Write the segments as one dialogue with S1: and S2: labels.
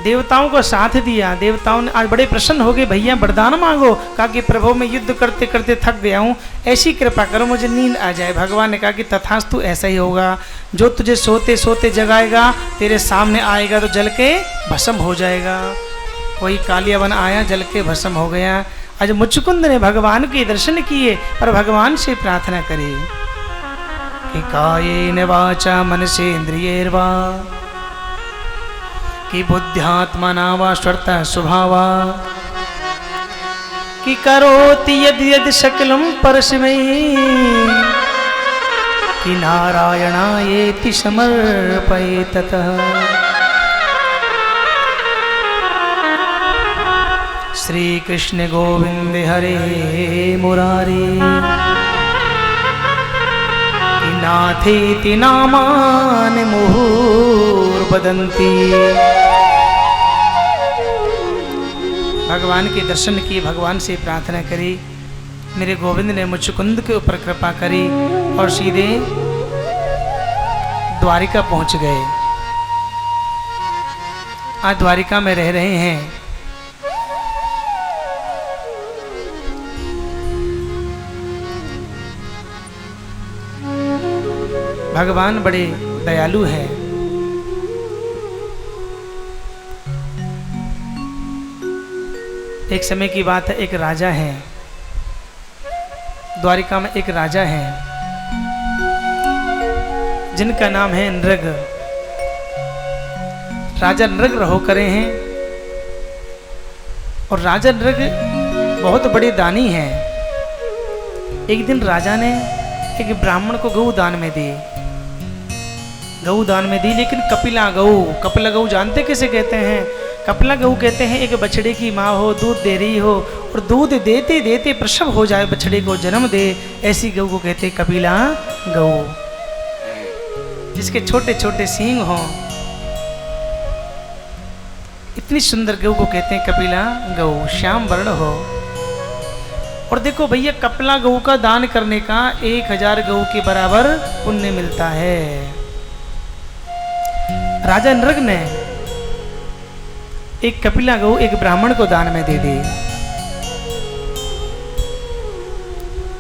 S1: देवताओं को साथ दिया। देवताओं ने आज बड़े प्रसन्न हो गए, भैया वरदान मांगो। कहा कि प्रभु मैं युद्ध करते करते थक गया हूँ, ऐसी कृपा करो मुझे नींद आ जाए। भगवान ने कहा कि तथास्तु ऐसा ही होगा, जो तुझे सोते सोते जगाएगा तेरे सामने आएगा तो जल के भस्म हो जाएगा। वही कालियावन आया, जल के भस्म हो गया। आज मुचुकुंद ने भगवान के दर्शन किए और भगवान से प्रार्थना करी कि कायेन वाचा मनसेन्द्रियैर्वा कि बुद्ध्यात्मना वा स्वरतः स्वभावा कि करोति यद् यद् सकलं परस्मै कि नारायणायेति समर्पयेततः। श्री कृष्ण गोविंद हरे मुरारी कि नाथेति नामानि मुहुर्वदन्ति। भगवान के दर्शन किए, भगवान से प्रार्थना करी, मेरे गोविंद ने मुचुकुंद के ऊपर कृपा करी और सीधे द्वारिका पहुंच गए। आज द्वारिका में रह रहे हैं। भगवान बड़े दयालु हैं। एक समय की बात है, एक राजा है, द्वारिका में एक राजा है जिनका नाम है नृग। राजा नृग रहो करे हैं और राजा नृग बहुत बड़े दानी हैं। एक दिन राजा ने एक ब्राह्मण को गऊ दान में दी, गऊ दान में दी, लेकिन कपिला गऊ, कपिला गऊ जानते किसे कहते हैं? कपिला गऊ कहते हैं एक बछड़े की माँ हो, दूध दे रही हो और दूध देते देते प्रसव हो जाए, बछड़े को जन्म दे, ऐसी गऊ को कहते हैं कपिला गऊ। जिसके छोटे छोटे सींग हो, इतनी सुंदर गऊ को कहते हैं कपिला गऊ, श्याम वर्ण हो। और देखो भैया, कपिला गऊ का दान करने का 1000 गऊ के बराबर पुण्य मिलता है। राजा नृग ने एक कपिला गऊ एक ब्राह्मण को दान में दे दी।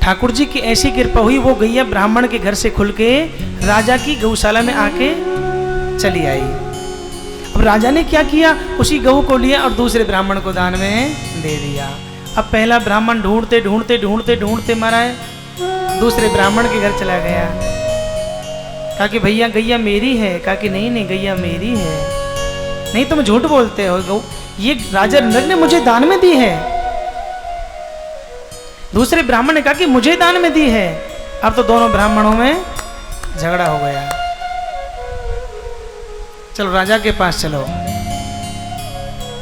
S1: ठाकुर जी की ऐसी कृपा हुई, वो गैया ब्राह्मण के घर से खुल के राजा की गौशाला में आके चली आई। अब राजा ने क्या किया, उसी गऊ को लिया और दूसरे ब्राह्मण को दान में दे दिया। अब पहला ब्राह्मण ढूंढते ढूंढते ढूंढते ढूंढते मरा है, दूसरे ब्राह्मण के घर चला गया। कहा कि भैया गैया मेरी है। कहा कि नहीं नहीं गैया मेरी है। नहीं तुम झूठ बोलते हो, गौ ये राजा नृग ने मुझे दान में दी है। दूसरे ब्राह्मण ने कहा कि मुझे दान में दी है। अब तो दोनों ब्राह्मणों में झगड़ा हो गया। चलो राजा के पास चलो।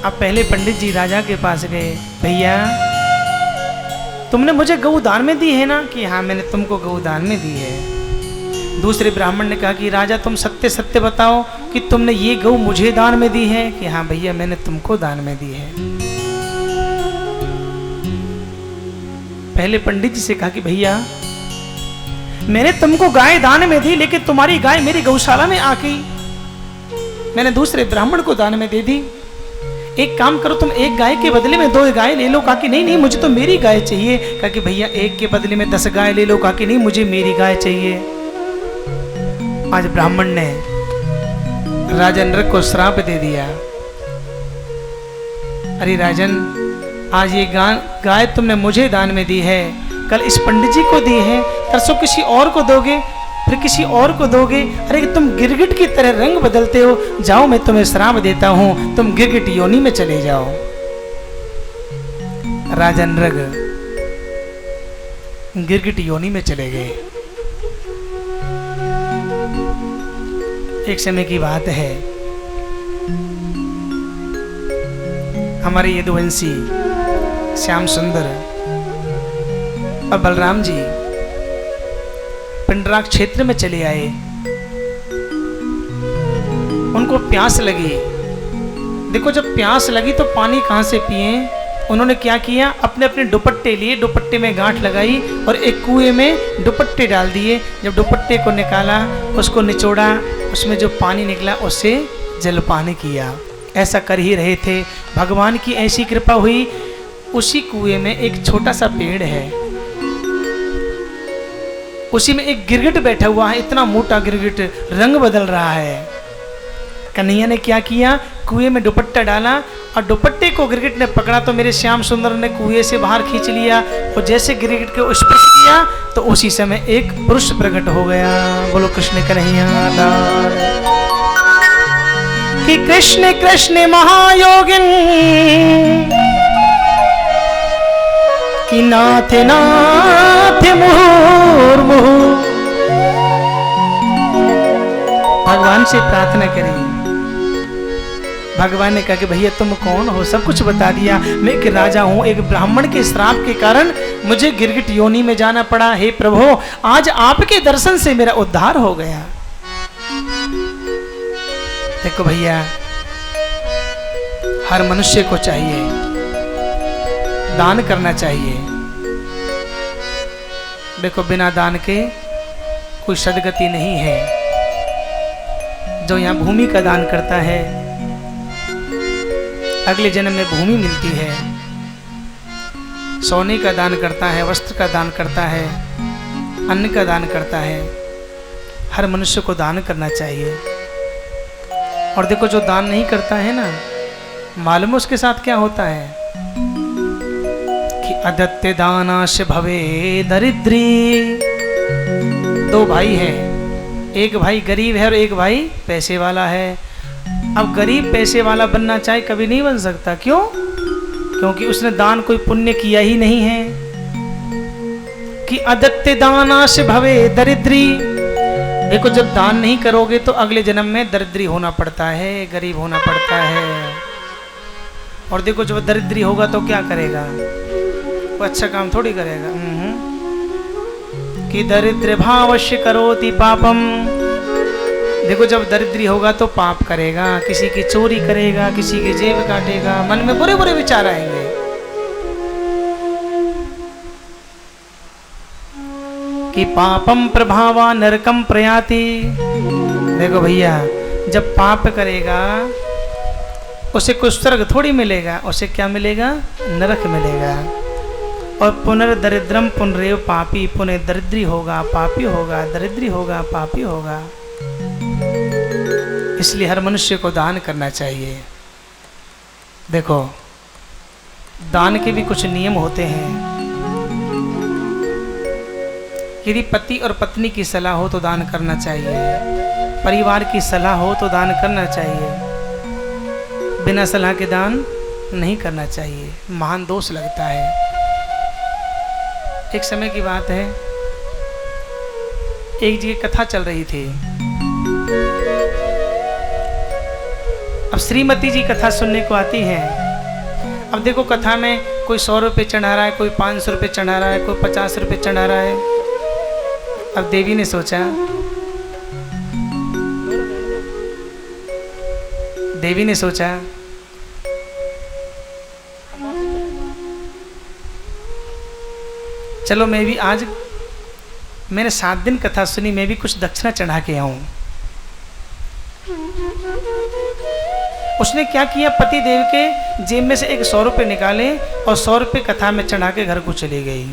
S1: अब पहले पंडित जी राजा के पास गए, भैया तुमने मुझे गऊ दान में दी है ना? कि हाँ मैंने तुमको गऊ दान में दी है। दूसरे ब्राह्मण ने कहा कि राजा तुम सत्य सत्य बताओ कि तुमने ये गऊ मुझे दान में दी है? कि हाँ भैया मैंने तुमको दान में दी है। पहले पंडित जी से कहा कि भैया मैंने तुमको गाय दान में दी, लेकिन तुम्हारी गाय मेरी गौशाला में आ गई, मैंने दूसरे ब्राह्मण को दान में दे दी। एक काम करो, तुम एक गाय के बदले में 2 गाय ले लो। कहा कि नहीं नहीं मुझे तो मेरी गाय चाहिए। कहा कि भैया एक के बदले में 10 गाय ले लो। कहा कि नहीं मुझे मेरी गाय चाहिए। आज ब्राह्मण ने राजा नृग को श्राप दे दिया, अरे राजन आज ये गाय तुमने मुझे दान में दी है, कल इस पंडित जी को दी है, परसों किसी और को दोगे, फिर किसी और को दोगे। अरे तुम गिरगिट की तरह रंग बदलते हो। जाओ मैं तुम्हें श्राप देता हूं, तुम गिरगिट योनि में चले जाओ। राजा नृग गिरगिट योनि में चले गए। एक समय की बात है, हमारे यदुवंशी श्याम सुंदर और बलराम जी पिंडराक क्षेत्र में चले आए। उनको प्यास लगी। देखो जब प्यास लगी तो पानी कहां से पिए? उन्होंने क्या किया, अपने अपने दुपट्टे लिए, दुपट्टे में गांठ लगाई और एक कुएं में दुपट्टे डाल दिए। जब दुपट्टे को निकाला, उसको निचोड़ा, उसमें जो पानी निकला उससे जलपान किया। ऐसा कर ही रहे थे। भगवान की ऐसी कृपा हुई, उसी कुएं में एक छोटा सा पेड़ है, उसी में एक गिरगिट बैठा हुआ है, इतना मोटा गिरगिट, रंग बदल रहा है। कन्हैया ने क्या किया, कुएं में दुपट्टा डाला और दुपट्टे को गिरगिट ने पकड़ा तो मेरे श्याम सुंदर ने कुएं से बाहर खींच लिया, और जैसे गिरगिट को स्पर्श किया तो उसी समय एक पुरुष प्रकट हो गया। बोलो कृष्ण कन्हैया लाल कि कृष्ण कृष्ण महायोगिन कि नाथ नाथ मुहुर्मुहु। भगवान से प्रार्थना करी। भगवान ने कहा कि भैया तुम कौन हो, सब कुछ बता दिया। मैं एक राजा हूं, एक ब्राह्मण के श्राप के कारण मुझे गिरगिट योनि में जाना पड़ा। हे प्रभु, आज आपके दर्शन से मेरा उद्धार हो गया। देखो भैया, हर मनुष्य को चाहिए दान करना चाहिए। देखो बिना दान के कोई सदगति नहीं है। जो यहाँ भूमि का दान करता है, अगले जन्म में भूमि मिलती है। सोने का दान करता है, वस्त्र का दान करता है, अन्न का दान करता है। हर मनुष्य को दान करना चाहिए। और देखो जो दान नहीं करता है ना, मालूम उसके साथ क्या होता है कि अदत्ते दानाश भवे दरिद्री। दो भाई हैं, एक भाई गरीब है और एक भाई पैसे वाला है। अब गरीब पैसे वाला बनना चाहे कभी नहीं बन सकता। क्यों? क्योंकि उसने दान कोई पुण्य किया ही नहीं है। कि अदत्ते दानाश भवे दरिद्री। देखो जब दान नहीं करोगे तो अगले जन्म में दरिद्री होना पड़ता है, गरीब होना पड़ता है। और देखो जब दरिद्री होगा तो क्या करेगा, वो अच्छा काम थोड़ी करेगा। कि दरिद्र भावश्य करोति पापम। देखो जब दरिद्री होगा तो पाप करेगा, किसी की चोरी करेगा, किसी की जेब काटेगा, मन में बुरे बुरे विचार आएंगे। कि पापम प्रभावा नरकम प्रयाति। देखो भैया, जब पाप करेगा उसे कुछ स्वर्ग थोड़ी मिलेगा, उसे क्या मिलेगा, नरक मिलेगा। और पुनर्दरिद्रम पुनरेव पापी। पुनः दरिद्री होगा, पापी होगा, दरिद्री होगा, पापी होगा। इसलिए हर मनुष्य को दान करना चाहिए। देखो दान के भी कुछ नियम होते हैं। यदि पति और पत्नी की सलाह हो तो दान करना चाहिए, परिवार की सलाह हो तो दान करना चाहिए, बिना सलाह के दान नहीं करना चाहिए, महान दोष लगता है। एक समय की बात है, एक जगह कथा चल रही थी। अब श्रीमती जी कथा सुनने को आती हैं। अब देखो कथा में कोई 100 रुपये चढ़ा रहा है, कोई 500 रुपये चढ़ा रहा है, कोई 50 रुपये चढ़ा रहा है। अब देवी ने सोचा, देवी ने सोचा चलो मैं भी आज, मैंने 7 दिन कथा सुनी, मैं भी कुछ दक्षिणा चढ़ा के आऊं। उसने क्या किया, पति देव के जेब में से एक 100 रुपये निकाले और 100 रुपये कथा में चढ़ा के घर को चली गई।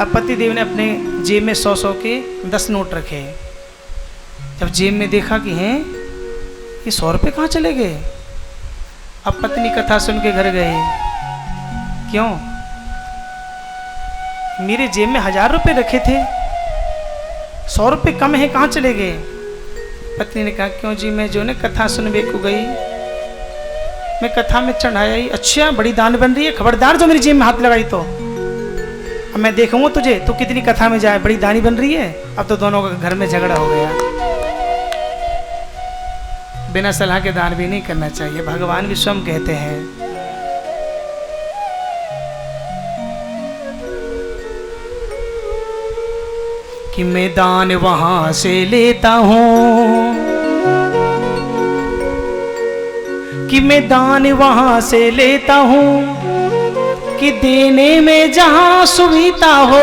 S1: अब पति देव ने अपने जेब में 100-100 के 10 नोट रखे। जब जेब में देखा कि हैं ये 100 रुपये कहाँ चले गए। अब पत्नी कथा सुन के घर गई। क्यों? मेरे जेब में 1000 रुपये रखे थे, 100 रुपये कम है, कहाँ चले गए। पत्नी ने कहा क्यों जी, मैं जो ने कथा सुनने को गई, मैं कथा में चढ़ाया ही। अच्छा बड़ी दान बन रही है, खबरदार जो मेरी जेब में हाथ लगाई तो अब मैं देखूंगा तुझे, तो कितनी कथा में जाए, बड़ी दानी बन रही है। अब तो दोनों का घर में झगड़ा हो गया। बिना सलाह के दान भी नहीं करना चाहिए। भगवान भी स्वयं कहते हैं कि मैं दान वहां से लेता हूं, कि मैं दान वहां से लेता हूं, कि देने में जहां सुविधा हो,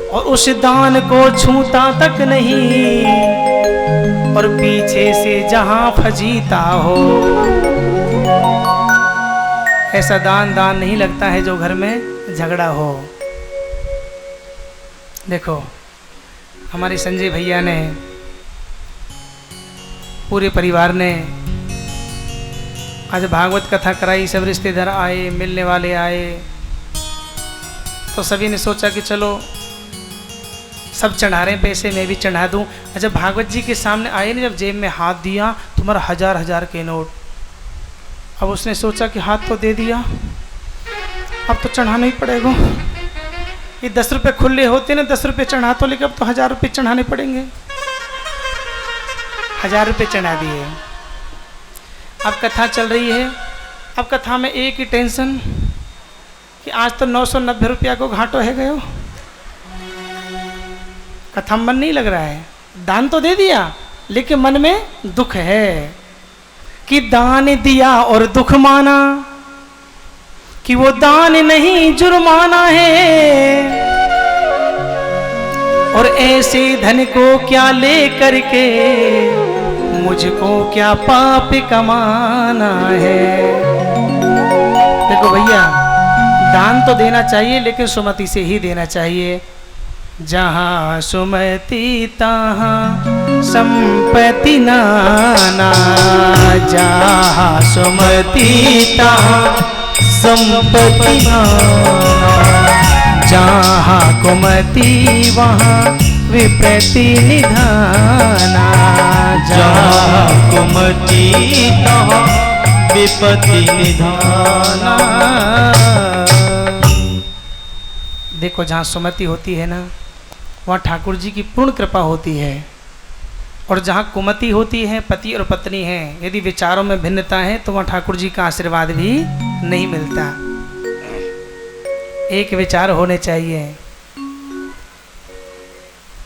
S1: और उस दान को छूता तक नहीं, और पीछे से जहां फजीता हो। ऐसा दान नहीं लगता है जो घर में झगड़ा हो। देखो हमारे संजय भैया ने, पूरे परिवार ने आज भागवत कथा कराई, सब रिश्तेदार आए, मिलने वाले आए, तो सभी ने सोचा कि चलो सब चढ़ा रहे हैं पैसे, मैं भी चढ़ा दूं। जब भागवत जी के सामने आए ना, जब जेब में हाथ दिया, तुम्हारा हजार के नोट। अब उसने सोचा कि हाथ तो दे दिया, अब तो चढ़ाना ही पड़ेगा। ये 10 रुपये खुले होते ना, 10 रुपये चढ़ा तो, लेकिन अब तो 1000 रुपये चढ़ाने पड़ेंगे। 1000 रुपये चढ़ा दिए। अब कथा चल रही है। अब कथा में एक ही टेंशन कि आज तो 990 रुपया को घाटो है गयो। कथा मन नहीं लग रहा है। दान तो दे दिया, लेकिन मन में दुख है कि दान दिया और दुख माना, कि वो दान नहीं जुर्माना है, और ऐसे धन को क्या ले करके मुझको क्या पाप कमाना है। देखो भैया, दान तो देना चाहिए, लेकिन सुमति से ही देना चाहिए। जहाँ सुमति तहाँ संपत्ति नाना, जहाँ सुमति तहाँ संपत्ति नाना, जहाँ कुमति वहाँ विपत्ति निधाना,
S2: जहाँ कुमति तहाँ विपत्ति निधाना।
S1: देखो जहाँ सुमति होती है ना, वहाँ ठाकुर जी की पूर्ण कृपा होती है। और जहाँ कुमति होती है, पति और पत्नी हैं, यदि विचारों में भिन्नता है, तो वहाँ ठाकुर जी का आशीर्वाद भी नहीं मिलता। एक विचार होने चाहिए,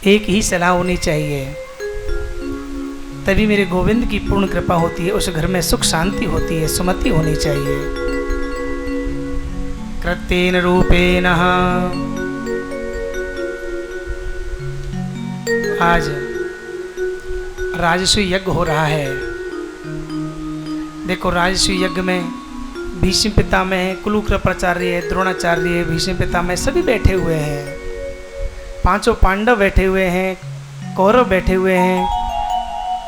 S1: एक ही सलाह होनी चाहिए, तभी मेरे गोविंद की पूर्ण कृपा होती है। उस घर में सुख शांति होती है। सुमति होनी चाहिए। कृत्येन रूपेण। आज राजस्व यज्ञ हो रहा है। देखो राजस्व यज्ञ में भीष्म पितामह, कुलूकृपाचार्य, द्रोणाचार्य, भीष्म पितामह सभी बैठे हुए हैं। 5 पांडव बैठे हुए हैं, कौरव बैठे हुए हैं।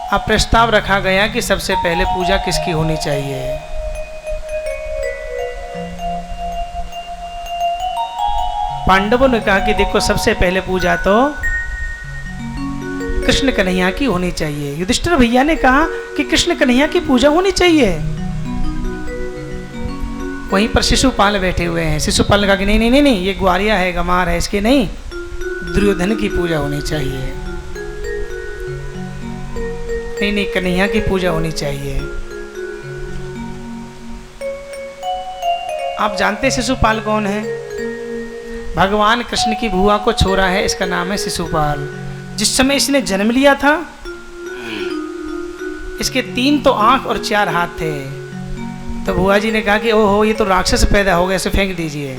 S1: अब प्रस्ताव रखा गया कि सबसे पहले पूजा किसकी होनी चाहिए। पांडवों ने कहा कि देखो सबसे पहले पूजा तो कृष्ण कन्हैया की होनी चाहिए। युधिष्ठिर भैया ने कहा कि कृष्ण कन्हैया की पूजा होनी चाहिए। वहीं पर शिशुपाल बैठे हुए हैं। शिशुपाल ने कहा कि नहीं नहीं नहीं नहीं, ये ग्वारिया है, गमार है, इसके नहीं, दुर्योधन की पूजा होनी चाहिए। नहीं नहीं, कन्हैया की पूजा होनी चाहिए। आप जानते शिशुपाल कौन है? भगवान कृष्ण की बुआ को छोरा है, इसका नाम है शिशुपाल। जिस समय इसने जन्म लिया था, इसके 3 तो आंख और 4 हाथ थे। तो बुआ जी ने कहा कि ओहो, ये तो राक्षस पैदा हो गया, इसे फेंक दीजिए।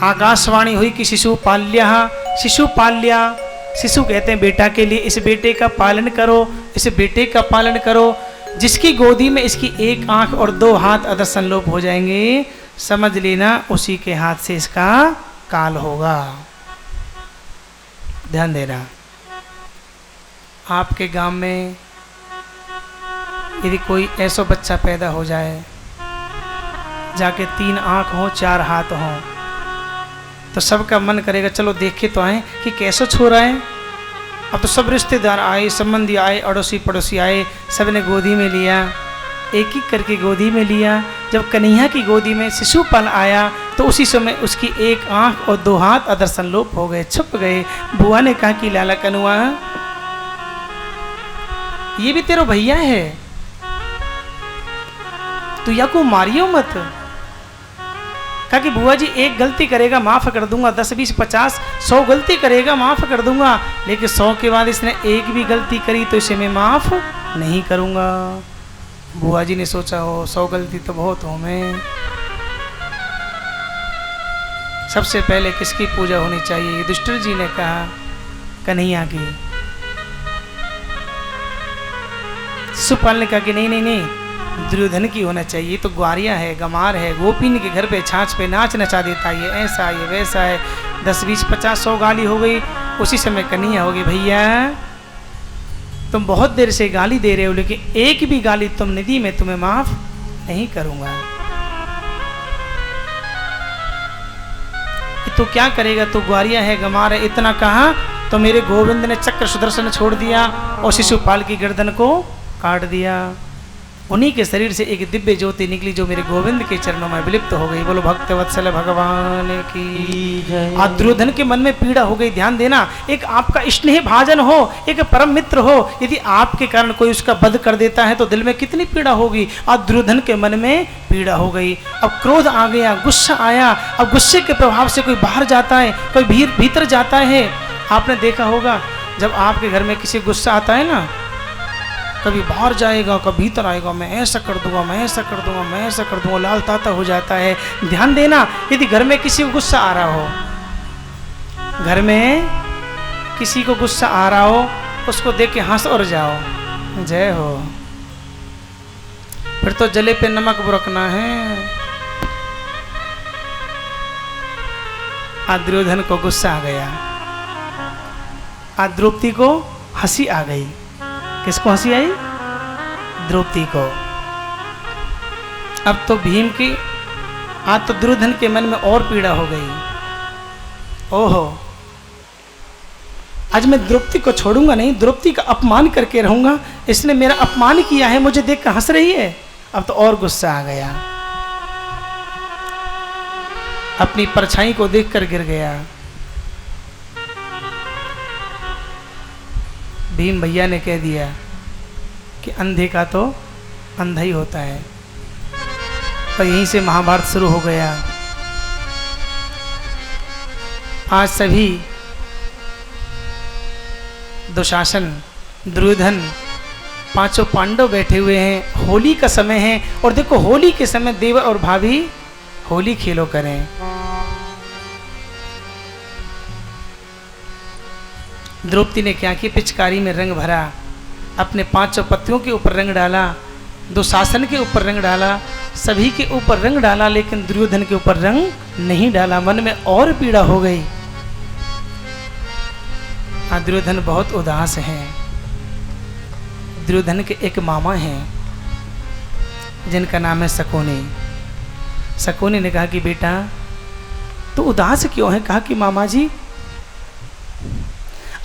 S1: आकाशवाणी हुई कि शिशुपाल्या, शिशुपाल्या, शिशु कहते हैं बेटा के लिए, इस बेटे का पालन करो, इस बेटे का पालन करो। जिसकी गोदी में इसकी 1 आंख और 2 हाथ अदर संलोप हो जाएंगे, समझ लेना उसी के हाथ से इसका काल होगा। ध्यान देना। आपके गांव में यदि कोई ऐसा बच्चा पैदा हो जाए जाके 3 आंख हो, 4 हाथ हो, तो सबका मन करेगा चलो देखे तो आए कि कैसे छोरा है। अब तो सब रिश्तेदार आए, संबंधी आए, अड़ोसी पड़ोसी आए, सब ने गोदी में लिया, एक एक करके गोदी में लिया। जब कन्हैया की गोदी में शिशुपाल आया तो उसी समय उसकी 1 आंख और 2 हाथ अदर संलोप हो गए, छुप गए। बुआ ने कहा कि लाला कनुआ, ये भी तेरा भैया है, तू या को मारियो मत। कहा कि बुआ जी एक गलती करेगा माफ कर दूंगा, 10, 20, 50, 100 गलती करेगा माफ कर दूंगा, लेकिन 100 के बाद इसने एक भी गलती करी तो इसे मैं माफ नहीं करूंगा। बुआ जी ने सोचा हो 100 गलती तो बहुत हो, मैं सबसे पहले किसकी पूजा होनी चाहिए? युधिष्ठिर जी ने कहा कन्हैया की। शिशुपाल ने कहा कि नहीं नहीं नहीं, दुर्योधन की होना चाहिए, तो ग्वारिया है, गमार है, गोपीन के घर पे छाछ पे नाच नचा देता, ये ऐसा ये वैसा है। 10 20 50 100 गाली हो गई। उसी समय कन्हैया हो गई, भैया तुम बहुत देर से गाली दे रहे हो, लेकिन एक भी गाली तुमने दी मैं तुम्हें माफ नहीं करूंगा। तो क्या करेगा, तो ग्वारिया है, गमार है, इतना कहा तो मेरे गोविंद ने चक्र सुदर्शन छोड़ दिया और शिशुपाल की गर्दन को काट दिया। उन्हीं के शरीर से एक दिव्य ज्योति निकली जो मेरे गोविंद के चरणों में विलिप्त हो गई। बोलो भक्त वत्सल भगवान की। आज दुर्योधन के मन में पीड़ा हो गई। ध्यान देना, एक आपका स्नेह भाजन हो, एक परम मित्र हो, यदि आपके कारण कोई उसका वध कर देता है तो दिल में कितनी पीड़ा होगी। आज दुर्योधन के मन में पीड़ा हो गई। अब क्रोध आ गया, गुस्सा आया। अब गुस्से के प्रभाव से कोई बाहर जाता है, कोई भीतर जाता है। आपने देखा होगा जब आपके घर में किसी गुस्सा आता है ना, कभी बाहर जाएगा, कभी भीतर आएगा, मैं ऐसा कर दूंगा, मैं ऐसा कर दूंगा, मैं ऐसा कर दूंगा, लाल ताता हो जाता है। ध्यान देना, यदि घर में किसी को गुस्सा आ रहा हो, घर में किसी को गुस्सा आ रहा हो, उसको देख के हंस और जाओ, जय हो। फिर तो जले पे नमक बुरकना है। आज दुर्योधन को गुस्सा आ गया। आज द्रौपदी को हंसी आ गई। किसको हंसी आई? द्रौपदी को। अब तो भीम की, आज तो दुर्योधन के मन में और पीड़ा हो गई। ओहो, आज मैं द्रौपदी को छोड़ूंगा नहीं, द्रौपदी का अपमान करके रहूंगा। इसने मेरा अपमान किया है, मुझे देख कर हंस रही है। अब तो और गुस्सा आ गया, अपनी परछाई को देखकर गिर गया। भीम भैया ने कह दिया कि अंधे का तो अंधा ही होता है। और यहीं से महाभारत शुरू हो गया। आज सभी दुशासन, दुर्योधन, पांचों पांडव बैठे हुए हैं। होली का समय है और देखो होली के समय देवर और भाभी होली खेलो करें। द्रौपदी ने क्या किया, पिचकारी में रंग भरा, अपने 5 पतियों के ऊपर रंग डाला, दुशासन के ऊपर रंग डाला, सभी के ऊपर रंग डाला, लेकिन दुर्योधन के ऊपर रंग नहीं डाला। मन में और पीड़ा हो गई। आज दुर्योधन बहुत उदास है। दुर्योधन के एक मामा हैं जिनका नाम है शकुनी। शकुनी ने कहा कि बेटा तू उदास क्यों है? कहा कि मामा जी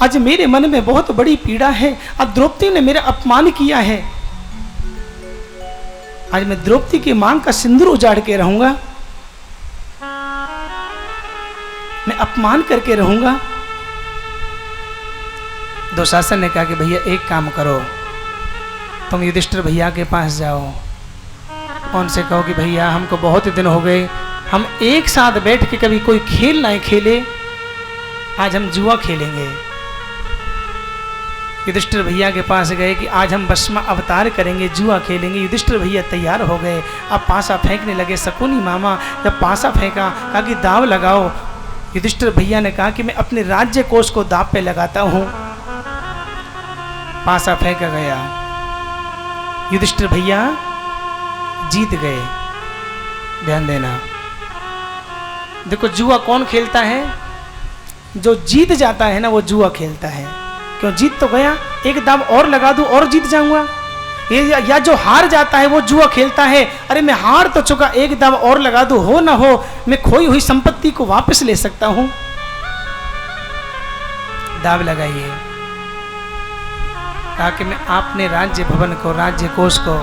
S1: आज मेरे मन में बहुत बड़ी पीड़ा है। आज द्रौपदी ने मेरा अपमान किया है। आज मैं द्रौपदी की मांग का सिंदूर उजाड़ के रहूंगा, मैं अपमान करके रहूंगा। दुशासन ने कहा कि भैया एक काम करो, तुम युधिष्ठिर भैया के पास जाओ, उनसे कहो कि भैया हमको बहुत दिन हो गए, हम एक साथ बैठ के कभी कोई खेल ना खेले, आज हम जुआ खेलेंगे। युधिष्ठिर भैया के पास गए कि आज हम भस्म अवतार करेंगे, जुआ खेलेंगे। युधिष्ठिर भैया तैयार हो गए। अब पासा फेंकने लगे। शकुनी मामा जब पासा फेंका, कहा कि दाव लगाओ। युधिष्ठिर भैया ने कहा कि मैं अपने राज्य कोष को दाव पे लगाता हूं। पासा फेंका गया, युधिष्ठिर भैया जीत गए। ध्यान देना, देखो जुआ कौन खेलता है? जो जीत जाता है ना वो जुआ खेलता है। क्यों? जीत तो गया, एक दाव और लगा दूं और जीत जाऊंगा। ये या जो हार जाता है वो जुआ खेलता है, अरे मैं हार तो चुका, एक दाव और लगा दूं, हो ना हो मैं खोई हुई संपत्ति को वापस ले सकता हूं। दाव लगाइए। कहा कि मैं आपने राज्य भवन को, राज्य कोष को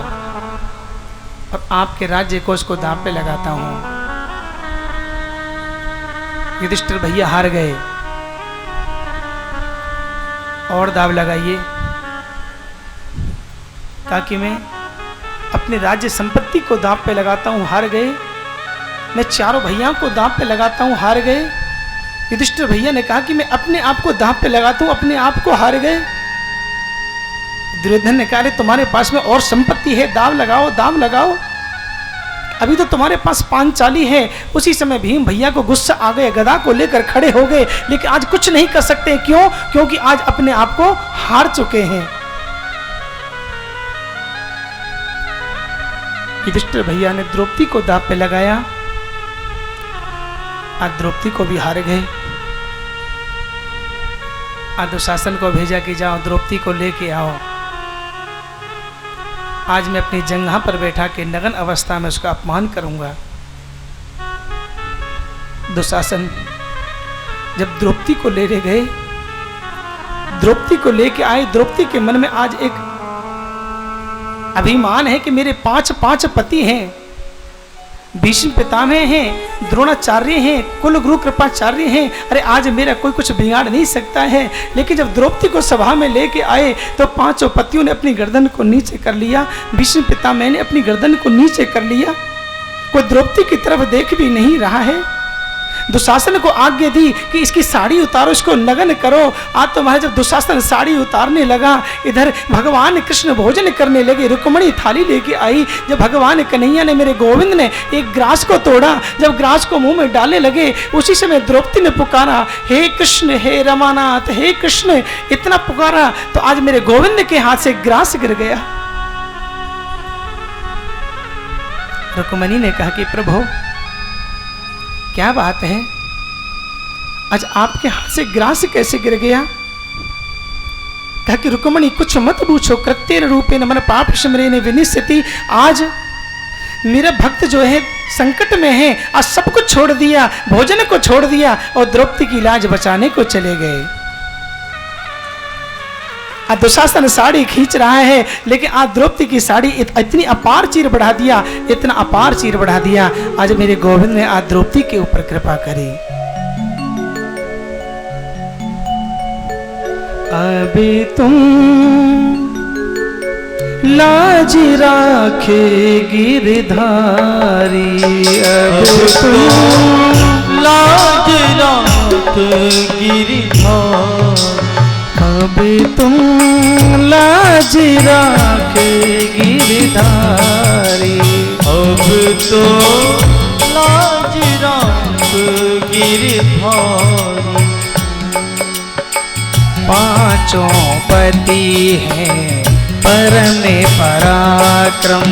S1: और आपके राज्य कोष को दाव पे लगाता हूं। युधिष्ठिर भैया हार गए। और दाव लगाइए। कहा कि मैं अपने राज्य संपत्ति को दाव पे लगाता हूं, हार गए। मैं चारों भैया को दाव पे लगाता हूं, हार गए। युधिष्ठिर भैया ने कहा कि मैं अपने आप को दाव पे लगाता हूं, अपने आप को हार गए। दुर्योधन ने कहा तुम्हारे पास में और संपत्ति है, दाव लगाओ, दाव लगाओ, अभी तो तुम्हारे पास पांचाली है। उसी समय भीम भैया को गुस्सा आ गया, गदा को लेकर खड़े हो गए, लेकिन आज कुछ नहीं कर सकते। क्यों? क्योंकि आज अपने आप को हार चुके हैं। युधिष्ठिर भैया ने द्रौपदी को दांव पे लगाया। आज द्रौपदी को भी हार गए। आज दुशासन को भेजा कि जाओ द्रौपदी को लेके आओ। आज मैं अपनी जंघा पर बैठा के नग्न अवस्था में उसका अपमान करूंगा। दुशासन जब द्रौपदी को ले गए, द्रौपदी को लेके आए, द्रौपदी के मन में आज एक अभिमान है कि मेरे पांच पति हैं, भीष्म पितामह हैं, द्रोणाचार्य हैं, कुल गुरु कृपाचार्य हैं। अरे आज मेरा कोई कुछ बिगाड़ नहीं सकता है। लेकिन जब द्रौपदी को सभा में लेके आए तो पांचों पतियों ने अपनी गर्दन को नीचे कर लिया, भीष्म पितामह ने अपनी गर्दन को नीचे कर लिया। कोई द्रौपदी की तरफ देख भी नहीं रहा है। दुशासन को आज्ञा दी कि इसकी साड़ी उतारो, इसको नग्न करो। आज तो महाराज जब दुशासन साड़ी उतारने लगा, इधर भगवान कृष्ण भोजन करने लगे, रुक्मणी थाली लेके आई। जब भगवान कन्हैया ने, मेरे गोविंद ने एक ग्रास को तोड़ा, जब ग्रास को मुंह में डालने लगे, उसी समय द्रौपदी ने पुकारा, हे कृष्ण, हे रमानाथ, हे कृष्ण। इतना पुकारा तो आज मेरे गोविंद के हाथ से ग्रास गिर गया। रुक्मणी ने कहा कि प्रभु क्या बात है, आज आपके हाथ से ग्रास कैसे गिर गया? कहा कि रुक्मणी कुछ मत पूछो, कृत्य रूपे नमन पाप स्मरेण विनिश्यति। आज मेरा भक्त जो है संकट में है, आज सब कुछ छोड़ दिया, भोजन को छोड़ दिया और द्रौपदी की लाज बचाने को चले गए। आज दुशासन साड़ी खींच रहा है, लेकिन आज द्रौपदी की साड़ी इतनी अपार चीर बढ़ा दिया, इतना अपार चीर बढ़ा दिया। आज मेरे गोविंद ने आज द्रौपदी के ऊपर कृपा करी। अभी तुम लाज राखे गिरधारी, अब तुम
S2: लाज राख गिरधारी,
S1: अब तुम लाज राखे गिरधारी,
S2: अब तो लाज राख गिरधारी।
S1: पांचों पति हैं परम पराक्रम,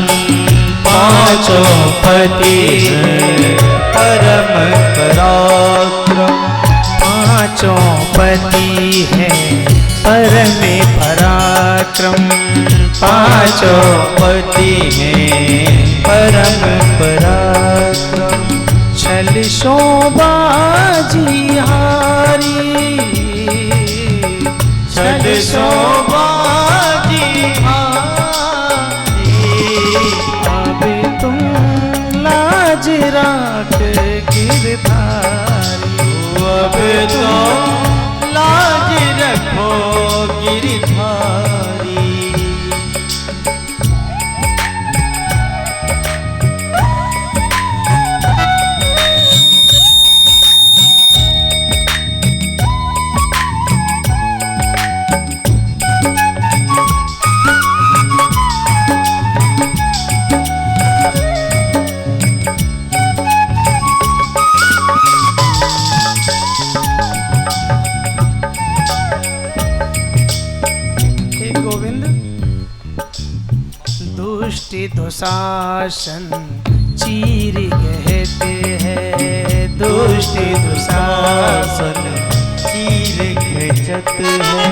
S2: पांचों पति हैं परम पराक्रम,
S1: पांचों पति हैं परम पराक्रम,
S2: पांचों पति हैं परम पराक्रम।
S1: छल शोबाजी हारी,
S2: छल शोबाजी हारी,
S1: अब तुम लाज राख गिरधारी,
S2: अब तो लाज रखो गिरधारी।
S1: दुशासन चीर कहते हैं,
S2: दुष्ट दुशासन चीर खिंचत है,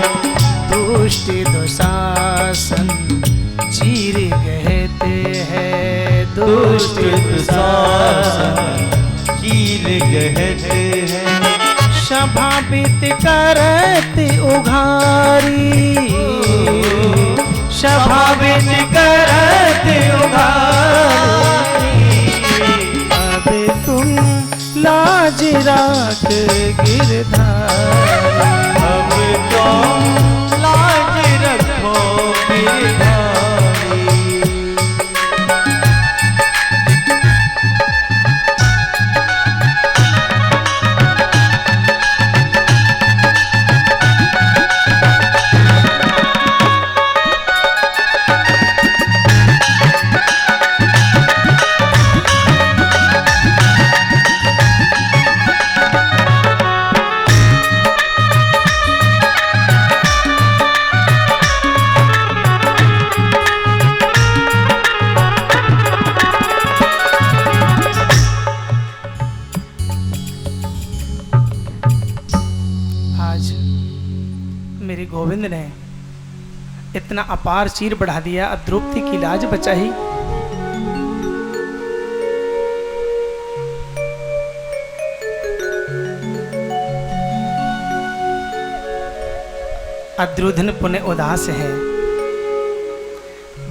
S1: दुष्ट दुशासन चीर कहते हैं,
S2: दुष्ट दुशासन चीर कहते हैं।
S1: सभापित करत उघारी, सभापित करत उघारी, अब तुम लाज राख गिरधारी,
S2: अब तो लाज रखो गिरधारी।
S1: गोविंद ने इतना अपार चीर बढ़ा दिया, अब द्रौपदी की लाज बचाई। दुर्योधन पुण्य उदास है।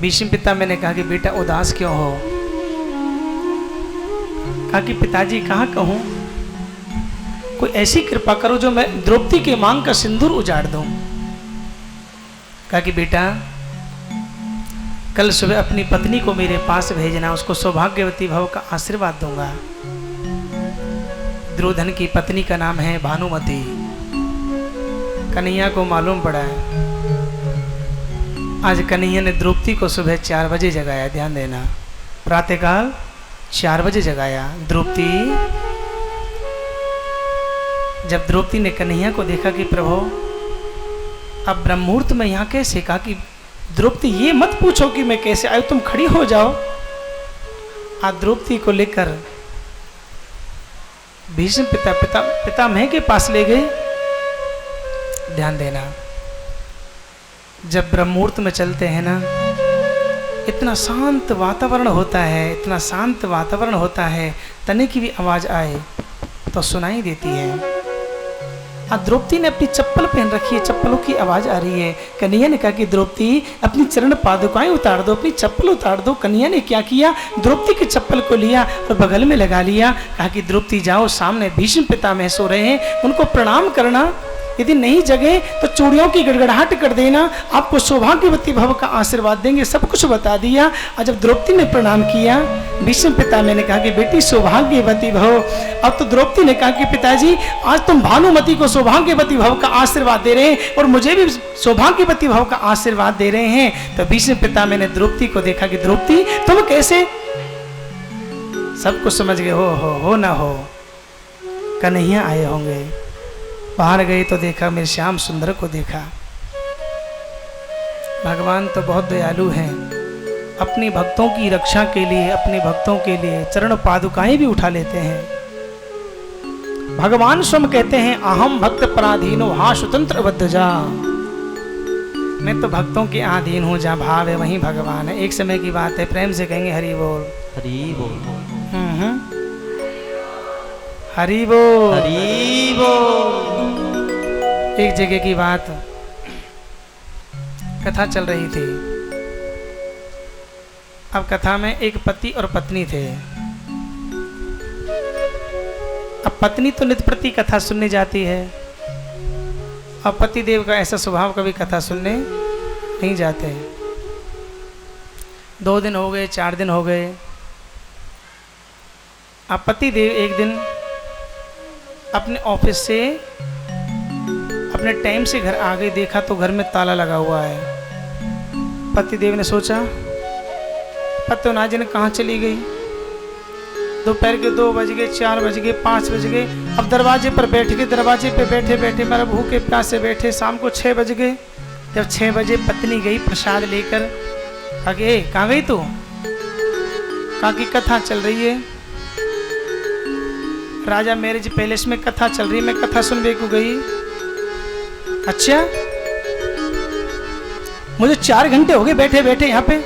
S1: भीष्म पिता मैंने कहा कि बेटा उदास क्यों हो? कहा कि पिताजी कहाँ कहूं, कोई ऐसी कृपा करो जो मैं द्रौपदी के मांग का सिंदूर उजाड़ दूं। कहा कि बेटा कल सुबह अपनी पत्नी को मेरे पास भेजना, उसको सौभाग्यवती भव का आशीर्वाद दूंगा। दुर्योधन की पत्नी का नाम है भानुमति। कन्हैया को मालूम पड़ा है, आज कन्हैया ने द्रौपदी को सुबह 4 बजे जगाया। ध्यान देना, प्रातःकाल 4 बजे जगाया। द्रौपदी, जब द्रौपदी ने कन्हैया को देखा कि प्रभु अब ब्रह्ममुहूर्त में यहाँ कैसे, कहा कि द्रौपदी ये मत पूछो कि मैं कैसे आयु, तुम खड़ी हो जाओ। आज द्रौपदी को लेकर भीष्म पितामह के पास ले गए। ध्यान देना, जब ब्रह्ममुहूर्त में चलते हैं ना, इतना शांत वातावरण होता है, इतना शांत वातावरण होता है, तने की भी आवाज आए तो सुनाई देती है। द्रौपदी ने अपनी चप्पल पहन रखी है, चप्पलों की आवाज आ रही है। कन्हैया ने कहा कि द्रौपदी अपनी चरण पादुकाएं उतार दो, अपनी चप्पल उतार दो। कन्हैया ने क्या किया, द्रौपदी की चप्पल को लिया और बगल में लगा लिया। कहा कि द्रौपदी जाओ, सामने भीष्म पितामह सो रहे हैं, उनको प्रणाम करना, यदि नहीं जगे तो चूड़ियों की गड़गड़ाहट कर देना, आपको सौभाग्यवती भव का आशीर्वाद देंगे। सब कुछ बता दिया। और जब द्रौपदी ने प्रणाम किया, भीष्म पितामह ने कहा कि बेटी सौभाग्यवती भव। अब तो द्रौपदी ने कहा कि पिताजी आज तुम भानुमति को सौभाग्यवती भव का आशीर्वाद दे रहे हैं और मुझे भी सौभाग्यवती भव का आशीर्वाद दे रहे हैं। तो भीष्म पितामह ने द्रौपदी को देखा कि द्रौपदी तुम कैसे, सब कुछ समझ गए, हो ना हो कन्हैया आए होंगे। बाहर गए तो देखा मेरे श्याम सुंदर को देखा। भगवान तो बहुत दयालु हैं, अपनी भक्तों की रक्षा के लिए, अपने भक्तों के लिए चरण पादुकाएं भी उठा लेते हैं। भगवान स्वयं कहते हैं अहम भक्त पराधीनो हा स्वतंत्र बद्धजा। मैं तो भक्तों के अधीन हूँ, जहाँ भाव है वहीं भगवान है। एक समय की बात है, प्रेम से कहेंगे हरि बोल,
S2: हरि बोल,
S1: हरि बोल,
S2: हरि बोल।
S1: एक जगह की बात, कथा चल रही थी। अब कथा में एक पति और पत्नी थे। अब पत्नी तो नित्य प्रति कथा सुनने जाती है, अब पति देव का ऐसा स्वभाव, कभी कथा सुनने नहीं जाते। 2 दिन हो गए, 4 दिन हो गए। अब पति देव एक दिन अपने ऑफिस से अपने टाइम से घर आ गए, देखा तो घर में ताला लगा हुआ है। पति देव ने सोचा पति ना जाने कहाँ चली गई। दोपहर के 2 बज गए, 4 बज गए, 5 बज गए। अब दरवाजे पर बैठ गए, दरवाजे पे बैठे बैठे मेरा भूखे प्यासे बैठे, शाम को 6 बज गए। जब 6 बजे पत्नी गई प्रसाद लेकर, कहा कहाँ गई तू? कहा कि कथा चल रही है, राजा मैरिज पैलेस में कथा चल रही है, मैं कथा सुनने को गई। अच्छा, मुझे 4 घंटे हो गए बैठे बैठे यहाँ पे,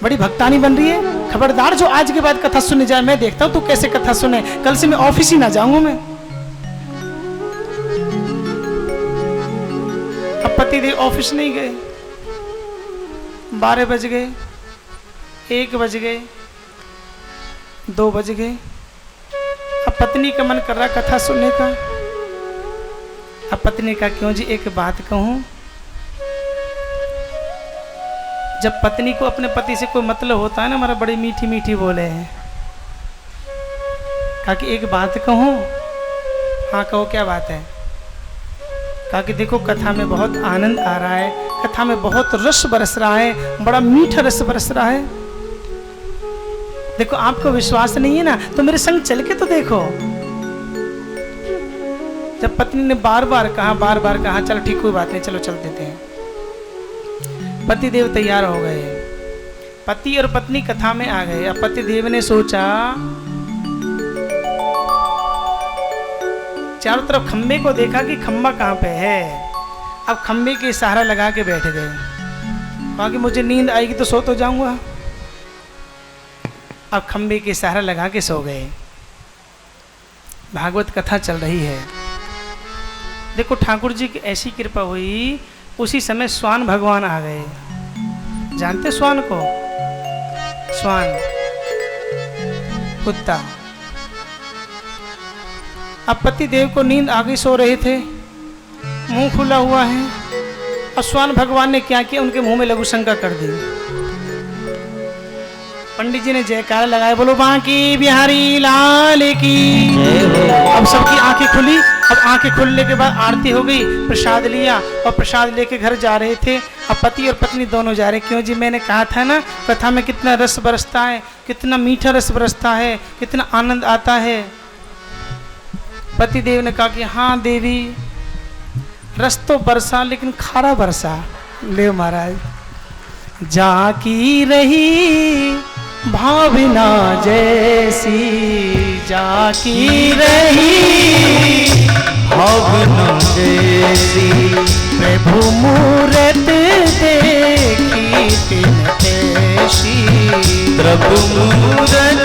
S1: बड़ी भक्तानी बन रही है। खबरदार जो आज के बाद कथा सुनने जाए, मैं देखता हूँ तू कैसे कथा सुने, कल से मैं ऑफिस ही ना जाऊंगा मैं। अब पति देव ऑफिस नहीं गए। 12 बज गए, 1 बज गए, 2 बज गए। अब पत्नी का मन कर रहा कथा सुनने का। अब पत्नी का क्यों जी, एक बात कहूं, जब पत्नी को अपने पति से कोई मतलब होता है ना, हमारा बड़ी मीठी मीठी बोले हैं। कहा कि एक बात कहूं? हाँ कहो, क्या बात है? कहा कि देखो कथा में बहुत आनंद आ रहा है, कथा में बहुत रस बरस रहा है, बड़ा मीठा रस बरस रहा है। देखो आपको विश्वास नहीं है ना, तो मेरे संग चल के तो देखो। जब पत्नी ने बार बार कहा, चलो ठीक, कोई बात नहीं, चलो चल देते हैं। पति देव तैयार हो गए, पति और पत्नी कथा में आ गए। अब पति देव ने सोचा, चारों तरफ खंबे को देखा कि खंबा कहाँ पे है। अब खम्भे के सहारा लगा के बैठ गए। कहा कि मुझे नींद आएगी तो सो तो जाऊंगा। अब खम्भे के सहारा लगा के सो गए। भागवत कथा चल रही है। देखो ठाकुर जी की ऐसी कृपा हुई, उसी समय स्वान भगवान आ गए। जानते स्वान को? स्वान कुत्ता। अब पति देव को नींद आ गई, सो रहे थे, मुंह खुला हुआ है। और स्वान भगवान ने क्या किया, उनके मुंह में लघु शंका कर दी। पंडित जी ने जयकारा लगाया, बोलो बांकी बिहारी लाल की। अब सबकी आंखें खुली। अब आंखें खुलने के बाद आरती हो गई, प्रसाद लिया और प्रसाद लेके घर जा रहे थे। अब पति और पत्नी दोनों जा रहे। क्यों जी? मैंने कहा था ना कथा में कितना रस बरसता है, कितना मीठा रस बरसता है, कितना आनंद आता है। पति देव ने कहा कि हाँ देवी, रस तो बरसा लेकिन खारा बरसा। ले महाराज, जाकी रही भावना जैसी, जाकी रही
S2: भावना जैसी,
S1: प्रभु मूरत देखी तिन तैसी,
S2: प्रभु मूरत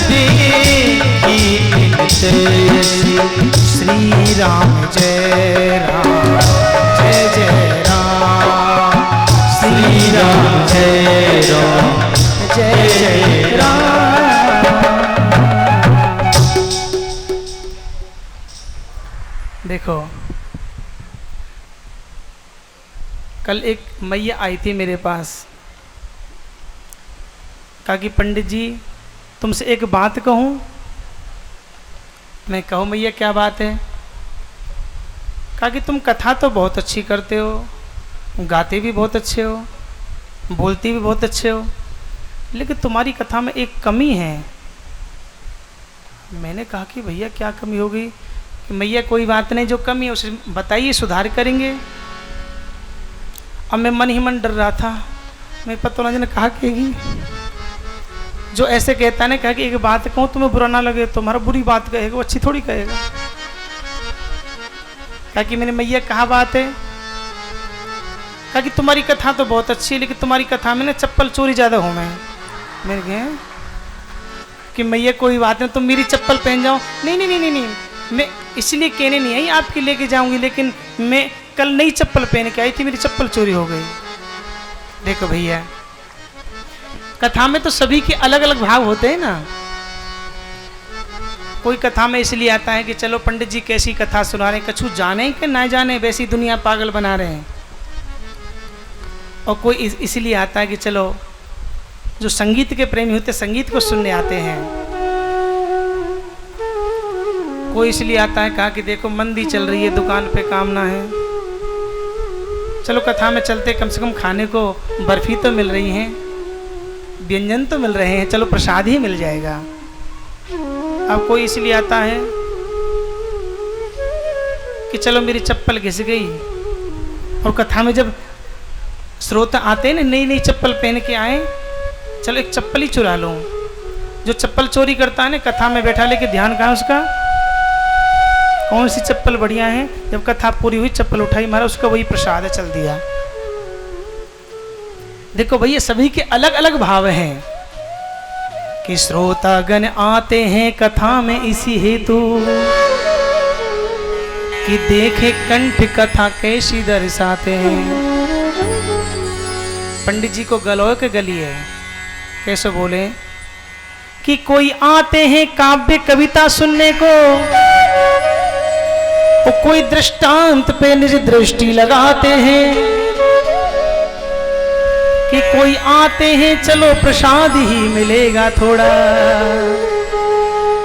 S2: देखी तिन तैसी।
S1: श्री राम जय राम जय जय राम,
S2: श्री राम जय राम
S1: जय जय राम। देखो कल एक मैया आई थी मेरे पास। कहा कि पंडित जी तुमसे एक बात कहूँ। मैं कहूँ मैया क्या बात है? कहा कि तुम कथा तो बहुत अच्छी करते हो, गाते भी बहुत अच्छे हो, बोलती भी बहुत अच्छे हो, लेकिन तुम्हारी कथा में एक कमी है। मैंने कहा कि भैया क्या कमी हो गई? कि मैया कोई बात नहीं, जो कमी है उसे बताइए, सुधार करेंगे। अब मैं मन ही मन डर रहा था। मैं पता ने कहा कि जो ऐसे कहता है ना, कहा कि एक बात कहूँ तुम्हें बुरा ना लगे, तुम्हारा बुरी बात कहेगा, वो अच्छी थोड़ी कहेगा। कहा कि मैंने मैया कहा बात है? कहा कि तुम्हारी कथा तो बहुत अच्छी है, लेकिन तुम्हारी कथा में ना चप्पल चोरी ज़्यादा हो। मैंने कहा कि मैया कोई बात नहीं, तुम मेरी चप्पल पहन जाओ। नहीं नहीं नहीं नहीं नहीं, मैं इसलिए कहने नहीं आई, आपकी लेके जाऊंगी, लेकिन मैं कल नई चप्पल पहन के आई थी, मेरी चप्पल चोरी हो गई। देखो भैया, कथा में तो सभी के अलग अलग भाव होते हैं ना। कोई कथा में इसलिए आता है कि चलो पंडित जी कैसी कथा सुना रहे हैं, कछु जाने कि ना जाने वैसी दुनिया पागल बना रहे हैं। और कोई इसलिए आता है कि चलो जो संगीत के प्रेमी होते संगीत को सुनने आते हैं। कोई इसलिए आता है, कहा कि देखो मंदी चल रही है, दुकान पे काम ना है, चलो कथा में चलते, कम से कम खाने को बर्फी तो मिल रही है, व्यंजन तो मिल रहे हैं, चलो प्रसाद ही मिल जाएगा। अब कोई इसलिए आता है कि चलो मेरी चप्पल घिस गई। और कथा में जब श्रोता आते हैं ना, नई नई चप्पल पहन के आए, चलो एक चप्पल ही चुरा लो। जो चप्पल चोरी करता है ना, कथा में बैठा लेके ध्यान कहाँ उसका, कौन सी चप्पल बढ़िया है। जब कथा पूरी हुई, चप्पल उठाई, मारा, उसका वही प्रसाद है, चल दिया। देखो भैया, सभी के अलग अलग भाव हैं कि श्रोतागण आते हैं कथा में इसी हेतु कि देखे कंठ कथा कैसी दर्शाते हैं। पंडित जी को गलो के गली है, कैसे बोले कि कोई आते हैं काव्य कविता सुनने को, और कोई दृष्टांत पे निज दृष्टि लगाते हैं, कि कोई आते हैं चलो प्रसाद ही मिलेगा थोड़ा,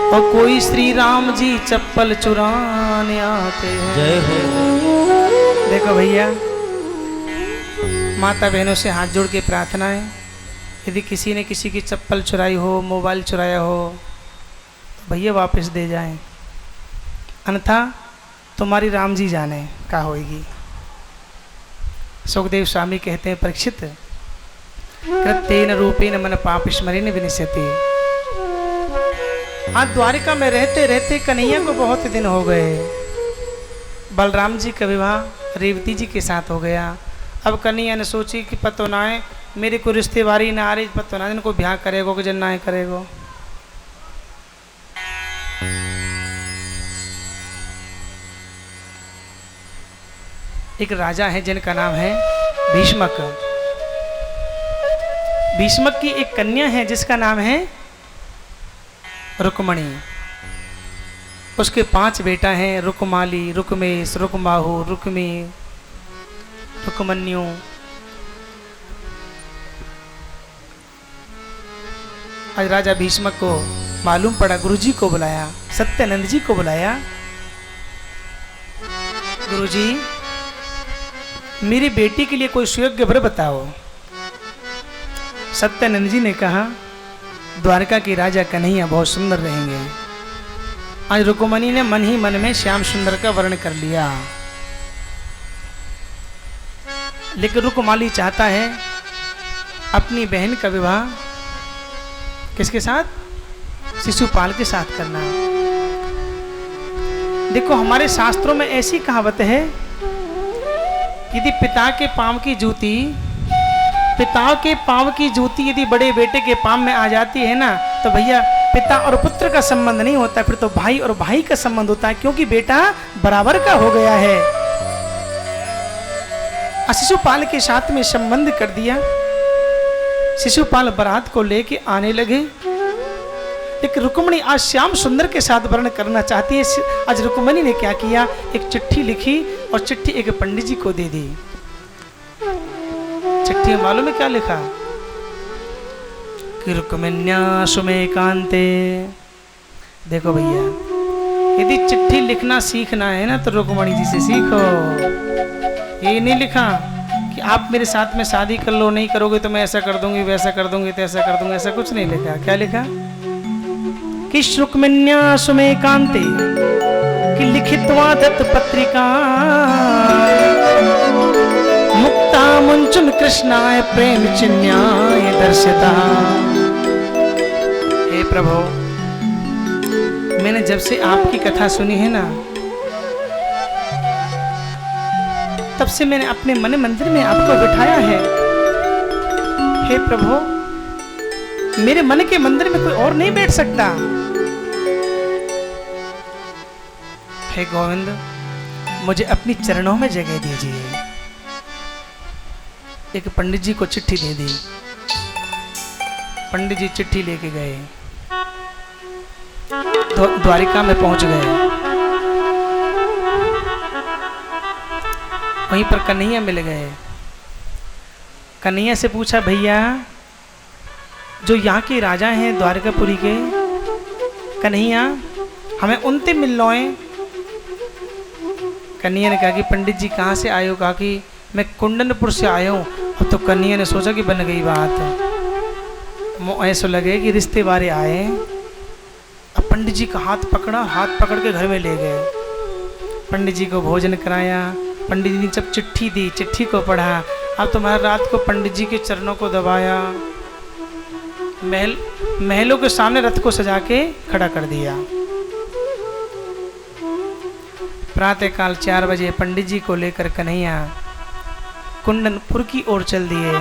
S1: और कोई श्री राम जी चप्पल चुराने आते हैं।
S2: जय हो।
S1: देखो भैया, माता बहनों से हाथ जोड़ के प्रार्थना है, यदि किसी ने किसी की चप्पल चुराई हो, मोबाइल चुराया हो, तो भैया वापस दे जाएं, अन्यथा तुम्हारी राम जी जाने का होगी। सुखदेव स्वामी कहते हैं, परीक्षित कृत्येन रूपेण मन पाप स्मरेण विनिश्यति। हाँ, द्वारिका में रहते रहते कन्हैया को बहुत दिन हो गए। बलराम जी का विवाह रेवती जी के साथ हो गया। अब कन्हैया ने सोची कि पतो ना है मेरे को रिश्तेवारी ना आ रही, पतो ना इनको ब्याह करेगो कि जन ना करेगो। एक राजा है जिनका नाम है भीष्मक। भीष्मक की एक कन्या है जिसका नाम है रुक्मणी। उसके 5 बेटा हैं, रुक्माली, रुक्मेश, रुक्माहु, रुक्मी, रुक्मन्यु। आज राजा भीष्मक को मालूम पड़ा, गुरुजी को बुलाया, सत्यानंद जी को बुलाया। गुरुजी मेरी बेटी के लिए कोई सुयोग्य वर बताओ। सत्यानंद जी ने कहा द्वारका के राजा कन्हैया बहुत सुंदर रहेंगे। आज रुक्मणी ने मन ही मन में श्याम सुंदर का वर्ण कर लिया, लेकिन रुक्माली चाहता है अपनी बहन का विवाह किसके साथ? शिशुपाल के साथ करना। देखो हमारे शास्त्रों में ऐसी कहावत है, यदि पिता के पांव की जूती यदि बड़े बेटे के पांव में आ जाती है ना, तो भैया पिता और पुत्र का संबंध नहीं होता, फिर तो भाई और भाई का संबंध होता है, क्योंकि बेटा बराबर का हो गया है। शिशुपाल के साथ में संबंध कर दिया। शिशुपाल बारात को लेके आने लगे, लेकिन रुक्मणी आज श्याम सुंदर के साथ वर्ण करना चाहती है। आज रुक्मणी ने क्या किया, एक चिट्ठी लिखी और चिट्ठी एक पंडित जी को दे दी। चिट्ठी में मालूम है क्या लिखा कि रुक्मिण्या सुमेकांते। देखो भैया यदि चिट्ठी लिखना सीखना है ना तो रुक्मणी जी से सीखो। ये नहीं लिखा कि आप मेरे साथ में शादी कर लो, नहीं करोगे तो मैं ऐसा कर दूंगी, वैसा कर दूंगी, तो ऐसा कर दूंगी, ऐसा कुछ नहीं लिखा। क्या लिखा कि रुक्मिण्या सुमेकांते कि लिखित्वा दत्त पत्रिका मुक्ता मुंचुन कृष्णाय प्रेम चिन्याय दर्शिता। हे प्रभु मैंने जब से आपकी कथा सुनी है ना, तब से मैंने अपने मन मंदिर में आपको बिठाया है। हे प्रभु मेरे मन के मंदिर में कोई और नहीं बैठ सकता। हे गोविंद मुझे अपनी चरणों में जगह दीजिए। एक पंडित जी को चिट्ठी दे दी। पंडित जी चिट्ठी लेके गए, द्वारिका में पहुंच गए। वहीं पर कन्हैया मिल गए। कन्हैया से पूछा भैया जो यहाँ के राजा हैं द्वारकापुरी के, कन्हैया हमें उनसे मिल लो है। कन्हैया ने कहा कि पंडित जी कहाँ से आए हो? कहा कि मैं कुंडनपुर से आया हूँ। अब तो कन्हैया ने सोचा कि बन गई बात, ऐसा लगे कि रिश्ते वाले आए। अब पंडित जी का हाथ पकड़ा, हाथ पकड़ के घर में ले गए। पंडित जी को भोजन कराया। पंडित जी ने जब चिट्ठी दी, चिट्ठी को पढ़ा। अब तुम्हारी रात को पंडित जी के चरणों को दबाया, महलों के सामने रथ को सजा के खड़ा कर दिया। प्रातःकाल 4 बजे पंडित जी को लेकर कन्हैया कुंडनपुर की ओर चल दिए।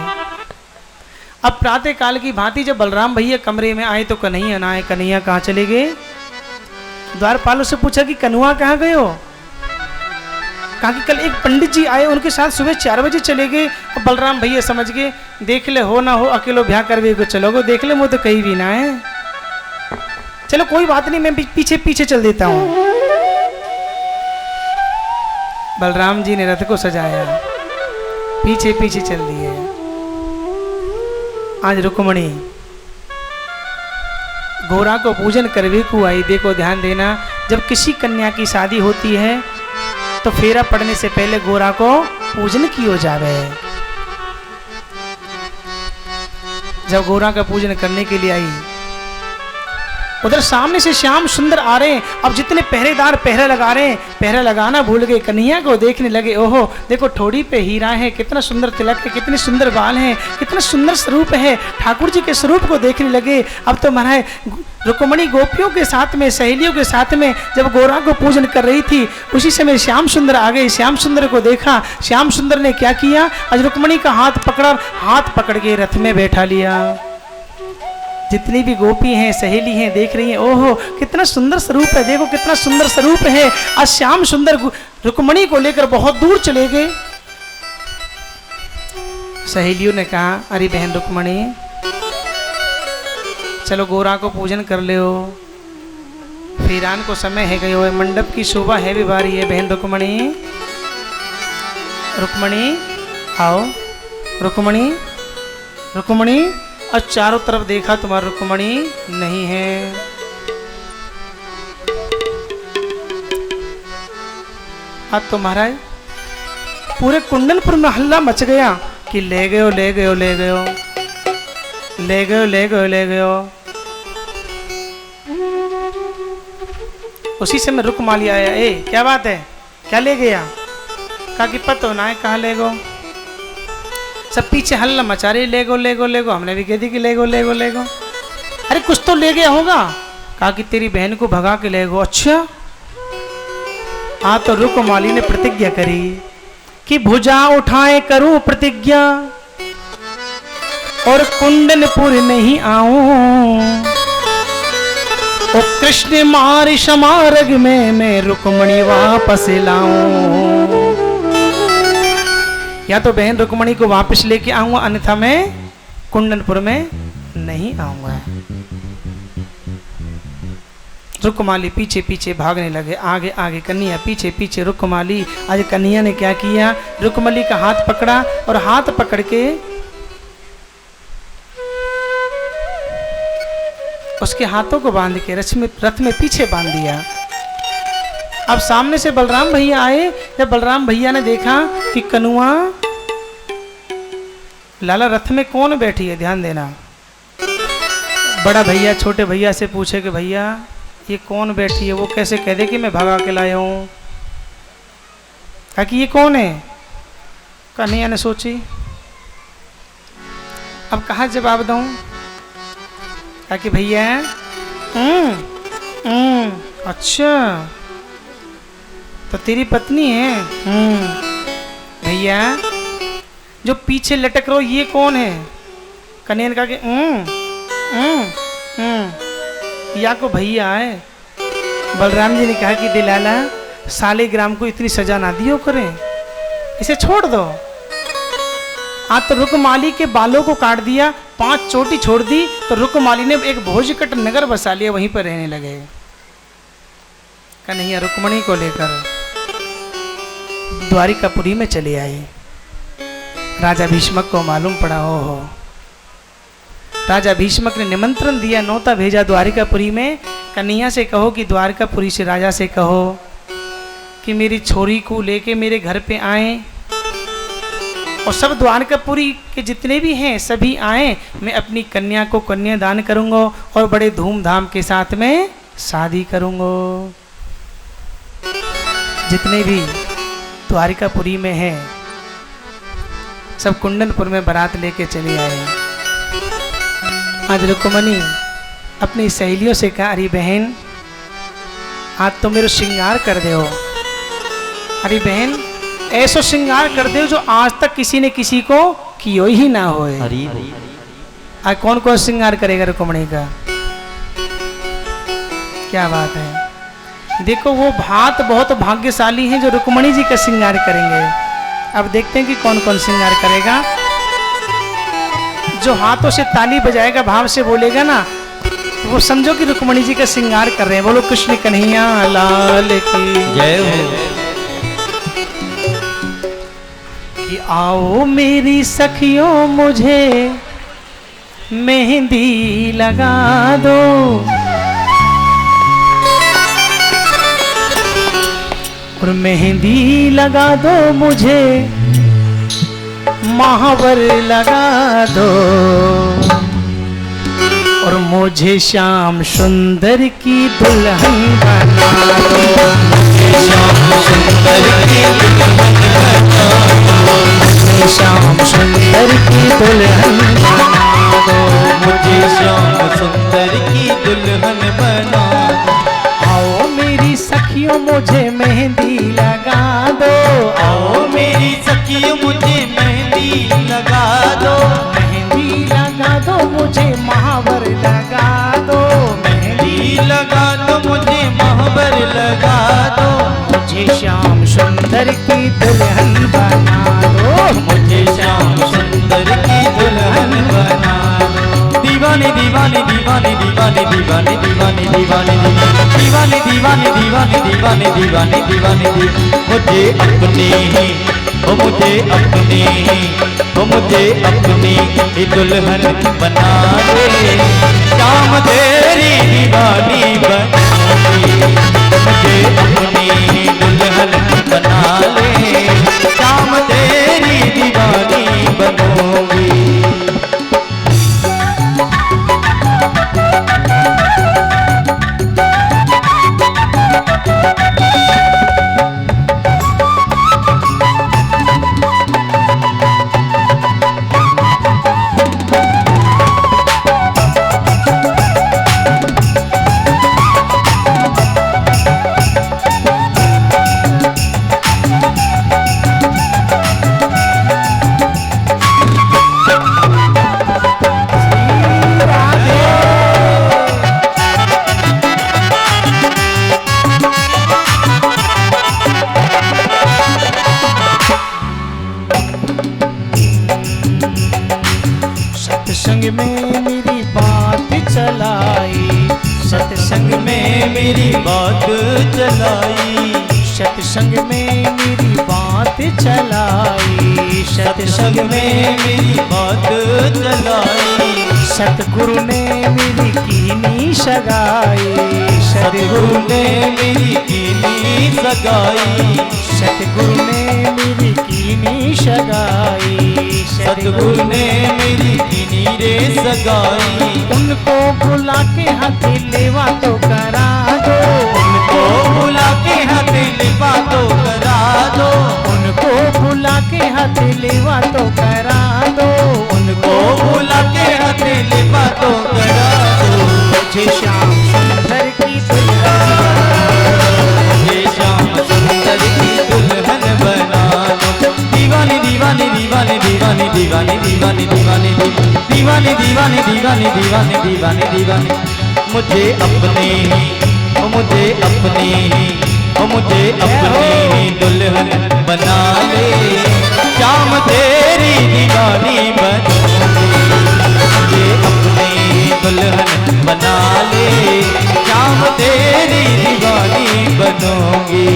S1: अब प्रातःकाल की भांति जब बलराम भैया कमरे में आए तो कन्हैया ना आए। कन्हैया कहाँ चले गए? द्वारपालों से पूछा कि कन्हुआ कहाँ गए हो? कहा कि कल एक पंडित जी आए, उनके साथ सुबह 4 बजे चले गए। अब बलराम भैया समझ गए, देख ले हो ना हो अकेलो ब्याह करवे को चलोगे, देख ले मुझे तो कहीं भी ना है। चलो कोई बात नहीं, मैं पीछे पीछे चल देता हूँ। बलराम जी ने रथ को सजाया, पीछे पीछे चल दिए। आज रुक्मणी गोरा को पूजन करवे को आई। देखो ध्यान देना, जब किसी कन्या की शादी होती है तो फेरा पड़ने से पहले गोरा को पूजन किया जावे। जब गोरा का पूजन करने के लिए आई उधर सामने से श्याम सुंदर आ रहे हैं। अब जितने पहरेदार पहरा लगा रहे हैं, पहरा लगाना भूल गए, कन्हैया को देखने लगे। ओहो देखो ठोड़ी पे हीरा है, कितना सुंदर तिलक है, कितने सुंदर बाल हैं, कितना सुंदर स्वरूप है। ठाकुर जी के स्वरूप को देखने लगे। अब तो महाराज रुक्मणी गोपियों के साथ में, सहेलियों के साथ में जब गोरा को पूजन कर रही थी, उसी समय श्याम सुंदर आ गए। श्याम सुंदर को देखा, श्याम सुंदर ने क्या किया, आज रुक्मणी का हाथ पकड़ा, हाथ पकड़ के रथ में बैठा लिया। जितनी भी गोपी हैं, सहेली हैं, देख रही हैं, ओहो कितना सुंदर स्वरूप है, देखो कितना सुंदर स्वरूप है। आज श्याम सुंदर रुक्मणी को लेकर बहुत दूर चले गए। सहेलियों ने कहा, अरे बहन रुक्मणी चलो गोरा को पूजन कर ले हो, फिरान को समय है गयो है, मंडप की शोभा है भी भारी है। बहन रुक्मणी, रुक्मणी आओ, रुक्मणी, रुक्मणी। और चारों तरफ देखा, तुम्हारी रुक्मणी नहीं है। अब तो महाराज पूरे कुंडनपुर में हल्ला मच गया कि ले गयो, ले गयो, ले गयो, ले गयो, ले गयो, ले गयो। उसी समय रुक्माली आया, ए क्या बात है, क्या ले गया? कहा कि पता ना है कहाँ ले गो। सब पीछे हल्ला मचा रहे, ले गो, ले गो, ले गो। हमने भी कह दी कि ले गो, ले गो, ले गो। अरे कुछ तो ले गया होगा। कहा कि तेरी बहन को भगा के ले गो। अच्छा हाँ, तो रुक्माली ने प्रतिज्ञा करी कि भुजा उठाए करूं प्रतिज्ञा और कुंडनपुर नहीं आऊं, और कृष्ण मार समारग में मैं रुक्मणी वापस लाऊं। या तो बहन रुक्मणी को वापस लेके आऊंगा, अन्यथा मैं कुंडनपुर में नहीं आऊंगा। रुक्माली पीछे पीछे भागने लगे, आगे आगे कन्हैया, पीछे पीछे रुक्माली। आज कन्हैया ने क्या किया, रुक्मणी का हाथ पकड़ा और हाथ पकड़ के उसके हाथों को बांध के रथ में पीछे बांध दिया। अब सामने से बलराम भैया आए। जब बलराम भैया ने देखा कि कनुआ लाला रथ में कौन बैठी है, ध्यान देना। बड़ा भैया छोटे भैया से पूछे कि भैया ये कौन बैठी है, वो कैसे कह दे कि मैं भगा के लाया हूँ। कहा कि ये कौन है। कन्हैया ने सोची अब कहाँ जवाब दूँ। कहा कि भैया अच्छा तो तेरी पत्नी है। भैया जो पीछे लटक रहो ये कौन है। कन्हैया ने कहा कि या को भैया है। बलराम जी ने कहा कि दिलाला सालिग्राम को इतनी सजा ना दियो करें, इसे छोड़ दो। आज तो रुक्माली के बालों को काट दिया, 5 चोटी छोड़ दी, तो रुक्माली ने एक भोजकट नगर बसा लिया, वहीं पर रहने लगे। कन्हैया रुक्मणी को लेकर द्वारिकापुरी में चले आए। राजा भीष्मक को मालूम पड़ा, हो राजा भीष्मक ने निमंत्रण दिया, नौता भेजा द्वारिकापुरी में। कन्हैया से कहो कि द्वारिकापुरी से राजा से कहो कि मेरी छोरी को लेके मेरे घर पे आए, और सब द्वारकापुरी के जितने भी हैं सभी आए। मैं अपनी कन्या को कन्यादान करूंगा और बड़े धूमधाम के साथ में शादी करूंगा। जितने भी द्वारिकापुरी में हैं सब कुंडनपुर में बारात लेके चले आए। आज रुक्मणी अपनी सहेलियों से कहा, अरे बहन आज तो मेरे श्रृंगार कर दो। अरे बहन ऐसा श्रृंगार कर दो जो आज तक किसी ने किसी को कियो ही ना होए। आज कौन कौन श्रृंगार करेगा रुक्मणी का, क्या बात है। देखो वो भात बहुत भाग्यशाली हैं जो रुक्मणी जी का श्रृंगार करेंगे। अब देखते हैं कि कौन कौन श्रृंगार करेगा। जो हाथों से ताली बजाएगा, भाव से बोलेगा ना, वो समझो कि रुक्मणी जी का श्रृंगार कर रहे हैं। बोलो कृष्ण कन्हैया लाल की
S2: जय हो।
S1: कि आओ मेरी सखियों मुझे मेहंदी लगा दो, और मेहंदी लगा दो मुझे महावर लगा दो, और मुझे श्याम सुंदर की दुल्हन बना दो,
S2: श्याम सुंदर की दुल्हन बना दो,
S1: मुझे श्याम सुंदर की दुल्हन बना दो,
S2: मुझे श्याम सुंदर की दुल्हन बना दो।
S1: आओ मेरी सखियों मुझे मेहंदी लगा दो,
S2: आओ मेरी सखियों मुझे मेहंदी लगा दो,
S1: मेहंदी लगा दो मुझे महावर लगा दो,
S2: मेहंदी लगा दो मुझे महावर लगा दो,
S1: मुझे श्याम सुंदर की दुल्हन बना दो,
S2: मुझे श्याम सुंदर की दुल्हन बना दो। दीवानी दीवानी दीवानी दीवानी दीवानी दीवानी दीवानी दीवानी दीवानी दीवानी दीवानी दीवानी दीवानी मुझे अपनी ही वो मुझे अपनी ही वो मुझे अपनी ही दुल्हन बना दे, शाम तेरी दीवानी बनूंगी, मुझे अपनी ही दुल्हन बना ले, शाम तेरी दीवानी बनूंगी।
S1: सत्संग में मेरी बात चलाई, सत्संग
S2: में मेरी बात चलाई,
S1: सत्संग में मेरी बात चलाई,
S2: सत्संग में मेरी बात चलाई,
S1: सतगुरु ने मेरी कीनी सगाई,
S2: सतगुरु ने मेरी कीनी सगाई,
S1: सतगुरु ने मेरी कीनी सगाई,
S2: सतगुरु ने मेरी कीनी रे सगाई,
S1: उनको बुला के हाथ लेवा तो करा दो,
S2: उनको बुला के हाथ लेवा तो करा दो,
S1: उनको बुला के हाथ लेवा तो करा दो,
S2: उनको बुला के हाथ लेवा तो करा दो,
S1: मुझे श्याम सुंदर की दुल्हन,
S2: मुझे श्याम सुंदर की दुल्हन बना दो। दीवानी दीवानी दीवानी दीवानी दीवानी दीवानी दीवानी दीवानी दीवानी दीवानी दीवानी दीवानी दीवानी मुझे अपनी ही ओ मुझे अपनी ही ओ मुझे अपनी ही दुल्हन बना ले, शाम तेरी दीवानी बनूंगी, मुझे अपनी ही दुल्हन बना ले, शाम तेरी दीवानी बनूंगी।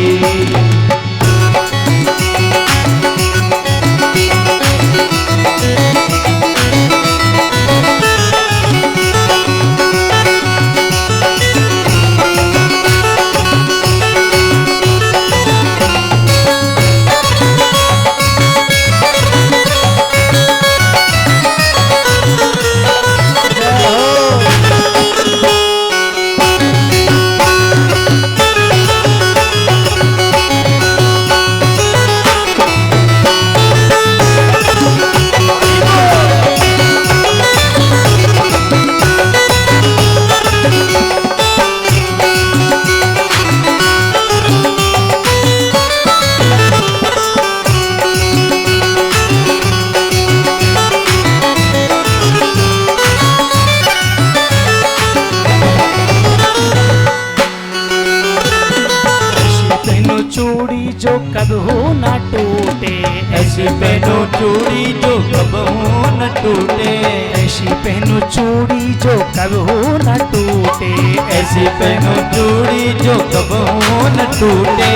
S1: चूड़ी जो कबहू न टूटे,
S2: ऐसी पहनो चूड़ी जो कबहू न टूटे,
S1: ऐसी पहनो चूड़ी जो कबहू न टूटे,
S2: ऐसी पहनो चूड़ी जो कबहू न टूटे,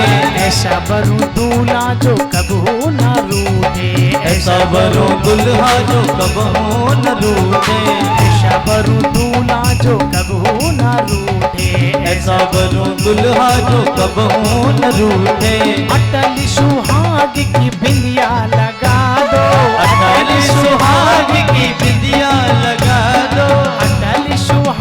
S1: ऐसा बरू दूल्हा जो कबहू न रूठे,
S2: ऐसा बरो दुल्हा जो कबहू न रूठे,
S1: ऐसा बरू दूल्हा जो कबहू न रूठे,
S2: ऐसा बरो दुल्हा जो कबहू न रूठे।
S1: अटल सुहाग की बिंदिया लगा दो,
S2: अटल सुहाग की बिंदिया लगा दो,
S1: अटल सुहाग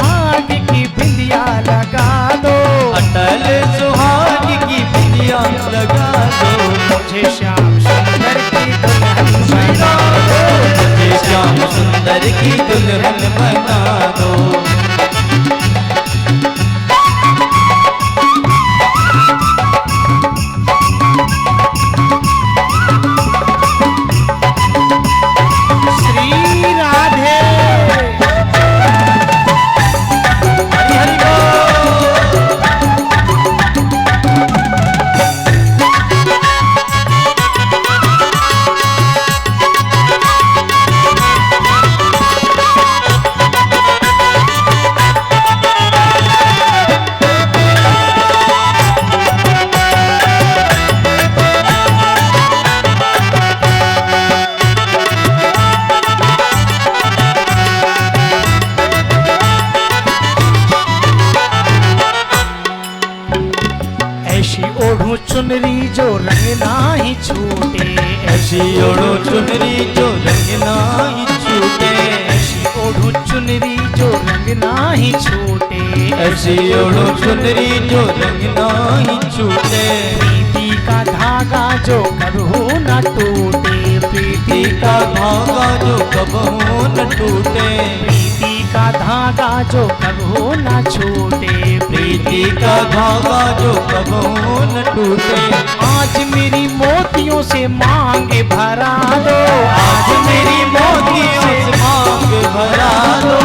S1: चुनरी जो रंग नाही छूटे,
S2: ऐसी ओढ़ो चुनरी जो रंग नाही छूटे,
S1: ऐसी ओढ़ो चुनरी जो रंग नाही छूटे,
S2: ऐसी ओढ़ो चुनरी जो रंग नाही छूटे।
S1: प्रीति का धागा जो कबहू न टूटे,
S2: प्रीति का धागा जो कबहू न टूटे,
S1: प्रीति का धागा जो कबहू न छूटे,
S2: प्रीति का धागा जो कबहू न टूटे।
S1: आज मेरी मोतियों से मांगे भरा दो,
S2: आज मेरी मोतियों से मांग भरा दो।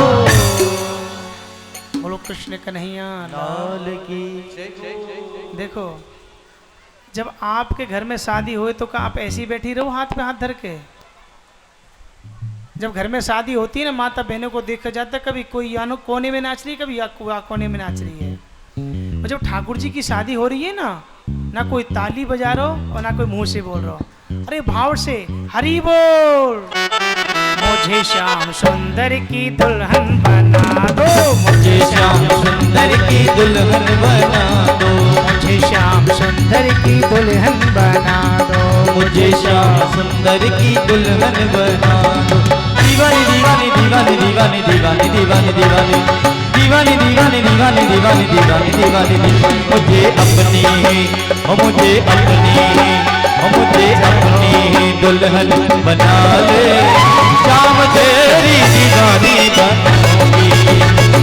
S1: बोलो कृष्ण कन्हैया
S2: लाल की।
S1: देखो जब आपके घर में शादी हुए तो क्या आप ऐसी बैठी रहो हाथ पे हाथ धर के? जब घर में शादी होती है ना, माता बहनों को देखा जाता है, कभी कोई या कोने में नाच रही है, कभी या कोने में नाच रही है। और जब ठाकुर जी की शादी हो रही है ना कोई ताली बजा रहा हो और ना कोई मुंह से बोल रहा हो, अरे भाव से हरि बोल। मुझे श्याम सुंदर की दुल्हन बना दो,
S2: मुझे श्याम सुंदर की दुल्हन बना दो,
S1: मुझे श्याम सुंदर की दुल्हन बना दो,
S2: मुझे श्याम सुंदर की दुल्हन बना दो। दीवानी दीवानी दीवानी दीवानी दीवानी दीवानी दीवानी दीवानी दीवानी दीवानी दीवानी दीवानी दीवानी दीवानी। मुझे अपनी ओ मुझे अपनी ओ मुझे अपनी दुल्हन बना ले, श्याम तेरी दीवानी बनूंगी।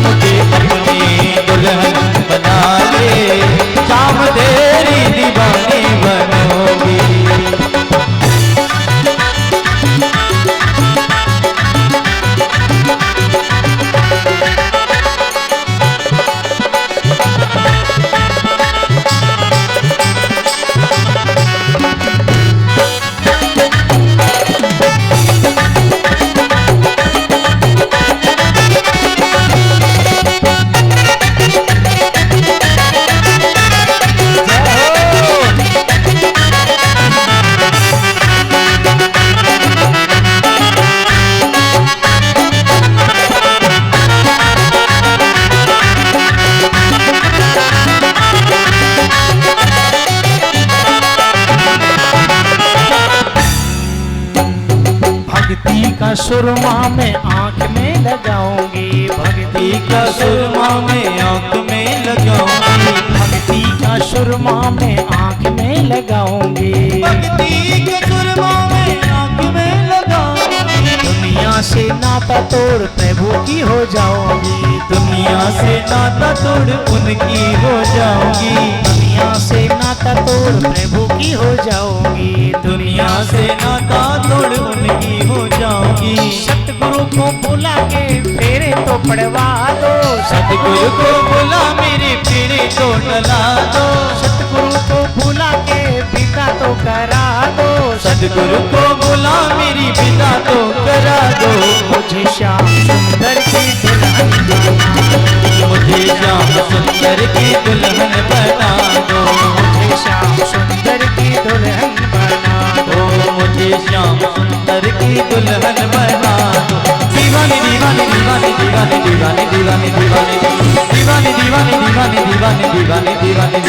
S2: मुझे अपनी दुल्हन बना ले, श्याम तेरी दीवानी बनूंगी।
S1: सुरमा में आंख में लगाऊंगी,
S2: भक्ति का सुरमा में आंख में लगाऊंगी,
S1: भक्ति का सुरमा में आंख में लगाऊंगी,
S2: भक्ति का सुरमा में आंख में लगाऊंगी।
S1: दुनिया से नाता तोड़ प्रभु की हो जाऊंगी,
S2: दुनिया से नाता तोड़ उनकी हो जाऊंगी,
S1: दुनिया से नाता तोड़ प्रभु की हो जाऊंगी,
S2: दुनिया से नाता तोड़ उनकी हो जाऊंगी।
S1: सतगुरु को बुला के फेरे तो पड़वा दो,
S2: सतगुरु को बुला मेरे फेरे तो डला दो,
S1: सतगुरु को बुला के पिता तो करा दो,
S2: सतगुरु को बुला मेरी पिता तो करा दो।
S1: मुझे श्याम सुंदर की दुल्हन बना दो,
S2: मुझे श्याम सुंदर की दुल्हन बना दो,
S1: मुझे श्याम सुंदर की दुल्हन बना दो,
S2: मुझे श्याम सुंदर की दुल्हन बना दो। दीवानी दीवानी दीवानी दीवानी दीवानी दीवानी दीवानी दीवानी दीवानी दीवानी दीवानी दीवानी दीवानी।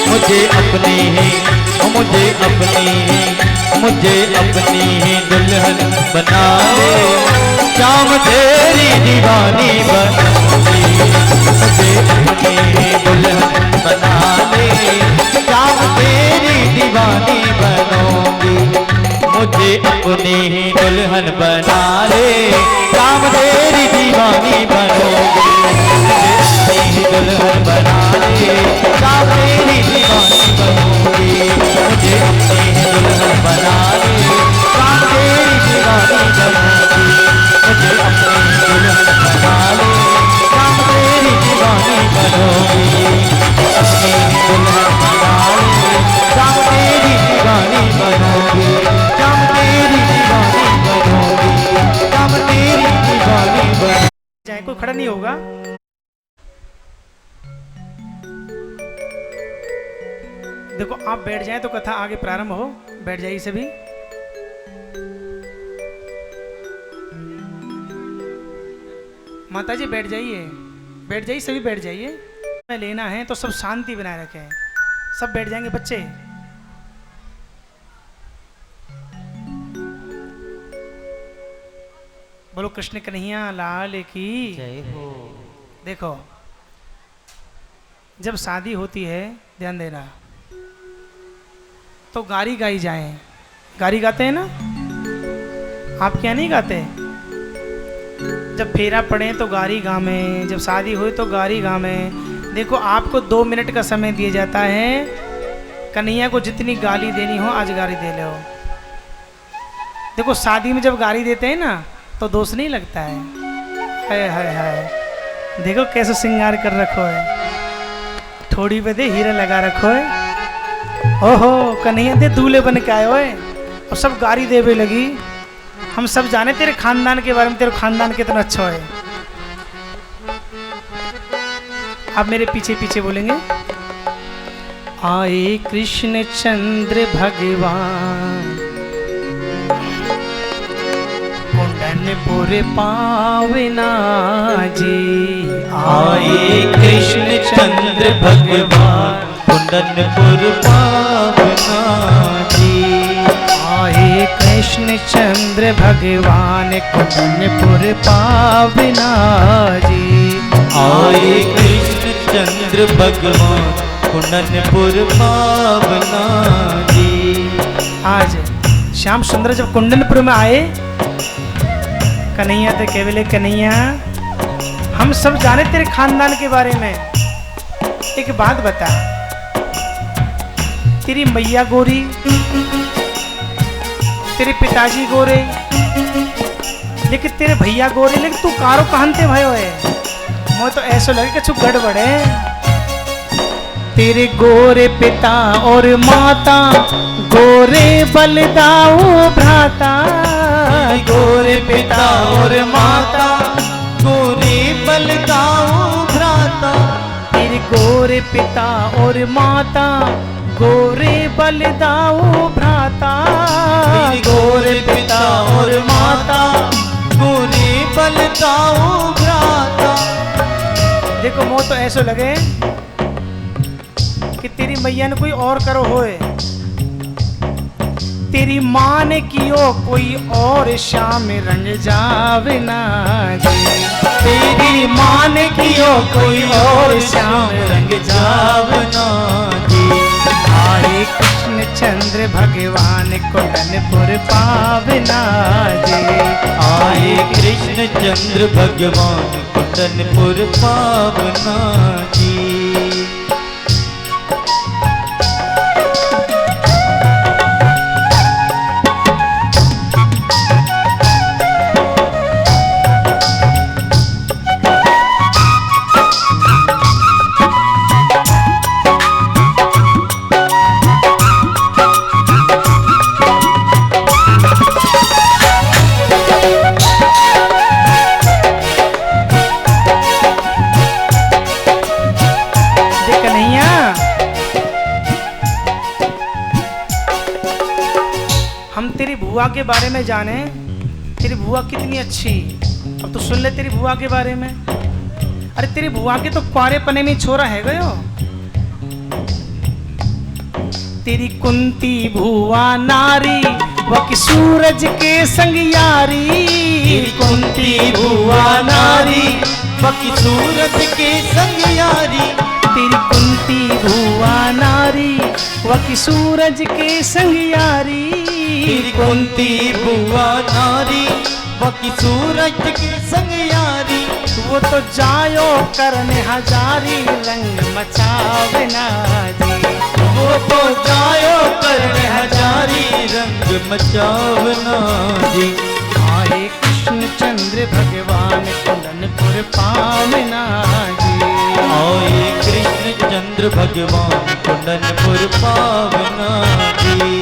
S2: मुझे अपनी ही मुझे अपनी ही मुझे अपनी ही दुल्हन बना ले, श्याम तेरी दीवानी बनूंगी। मुझे अपनी ही दुल्हन बना ले, श्याम तेरी दीवानी बनूंगी। मुझे अपनी ही दुल्हन बना ले, श्याम तेरी दीवानी बनूंगी। मुझे अपनी ही दुल्हन बना ले, श्याम तेरी दीवानी बनूंगी। मुझे अपनी ही दुल्हन बना ले, श्याम तेरी दीवानी बनूंगी। मुझे अपनी ही दुल्हन बना ले, श्याम तेरी दीवानी बनूंगी। अपनी ही दुल्हन बना ले, श्याम तेरी दीवानी बनूंगी। श्याम तेरी दीवानी बनूंगी, श्याम तेरी दीवानी बनूंगी।
S1: चाहे कोई खड़ा नहीं होगा। देखो आप बैठ जाएं तो कथा आगे प्रारंभ हो, बैठ जाइए सभी। माता जी बैठ जाइए, बैठ जाइए सभी, बैठ जाइए। में लेना है तो सब शांति बनाए रखें, सब बैठ जाएंगे बच्चे। बोलो कृष्ण कन्हैया लाल की।
S2: जय हो।
S1: देखो जब शादी होती है, ध्यान देना, तो गारी गाई जाए। गारी गाते हैं ना, आप क्या नहीं गाते? जब फेरा पड़े तो गारी गावे, जब शादी हुई तो गारी गावे। देखो आपको 2 मिनट का समय दिया जाता है, कन्हैया को जितनी गाली देनी हो आज गाली दे लो। देखो शादी में जब गाली देते हैं ना तो दोष नहीं लगता है। हाय हाय हाय, देखो कैसे श्रृंगार कर रखो है, थोड़ी पे दे हीरा लगा रखो है। ओहो कन्हैया दे दूल्हे बन के आए होए और सब गाली देवे लगी। हम सब जाने तेरे खानदान के बारे में, तेरे खानदान कितना अच्छा है। आप मेरे पीछे पीछे बोलेंगे, आए कृष्ण चंद्र भगवान कुंडनपुर पावना जी।
S2: आए कृष्ण चंद्र भगवान कुंडनपुर पावना जी।
S1: आए कृष्ण चंद्र भगवान कुंडनपुर पावना जी।
S2: आए कृष्ण चंद्र भगवान कुंडनपुर पावना जी।
S1: आज श्याम सुंदर जब कुंडनपुर में आए, कन्हैया तो केवले कन्हैया हम सब जाने तेरे खानदान के बारे में। एक बात बता, तेरी मैया गोरी, तेरे पिताजी गोरे, लेकिन तेरे भैया गोरे, लेकिन तू कारो कहनते भयो है। मुझे तो ऐसा लगे कि छू गड़बड़ है। तेरे गोरे पिता और माता, गोरे बलदाऊ भ्राता।
S2: गोरे पिता और माता, गोरे बलदाऊ भ्राता।
S1: तेरे गोरे पिता और माता, गोरे बलदाऊ भ्राता।
S2: गोरे पिता और माता, गोरे बलदाऊ भ्राता।
S1: देखो मोह तो ऐसा लगे कि तेरी मैया ने कोई और करो होए, तेरी माँ ने कियो कोई और श्याम रंग जावे ना जी।
S2: तेरी माँ ने कियो कोई और श्याम रंग जावना जी।
S1: आए कृष्ण चंद्र भगवान कुंडनपुर पावना जी।
S2: आए कृष्ण चंद्र भगवान कुंडनपुर पावना जी।
S1: बुआ के बारे में जाने, तेरी बुआ कितनी अच्छी। अब तो सुन ले तेरी बुआ के बारे में। अरे तेरी बुआ के तो कुआरे पने में छोरा है गयो। तेरी कुंती भुआ नारी, वह कि सूरज के संग यारी।
S2: तेरी कुंती भुआ नारी, वह कि सूरज के संग यारी।
S1: तेरी कुंती भुआ नारी, वह कि सूरज के संग यारी।
S2: तेरी कुंती भुआ नारी, वह कि सूरज के संग यारी।
S1: वो तो जायो करने हजारी, रंग मचावे ना जी।
S2: वो तो जायो करने हजारी, रंग मचावना जी।
S1: आए कृष्ण चंद्र भगवान कुंडनपुर पावना जी।
S2: आए कृष्ण चंद्र भगवान कुंडनपुर पावना जी।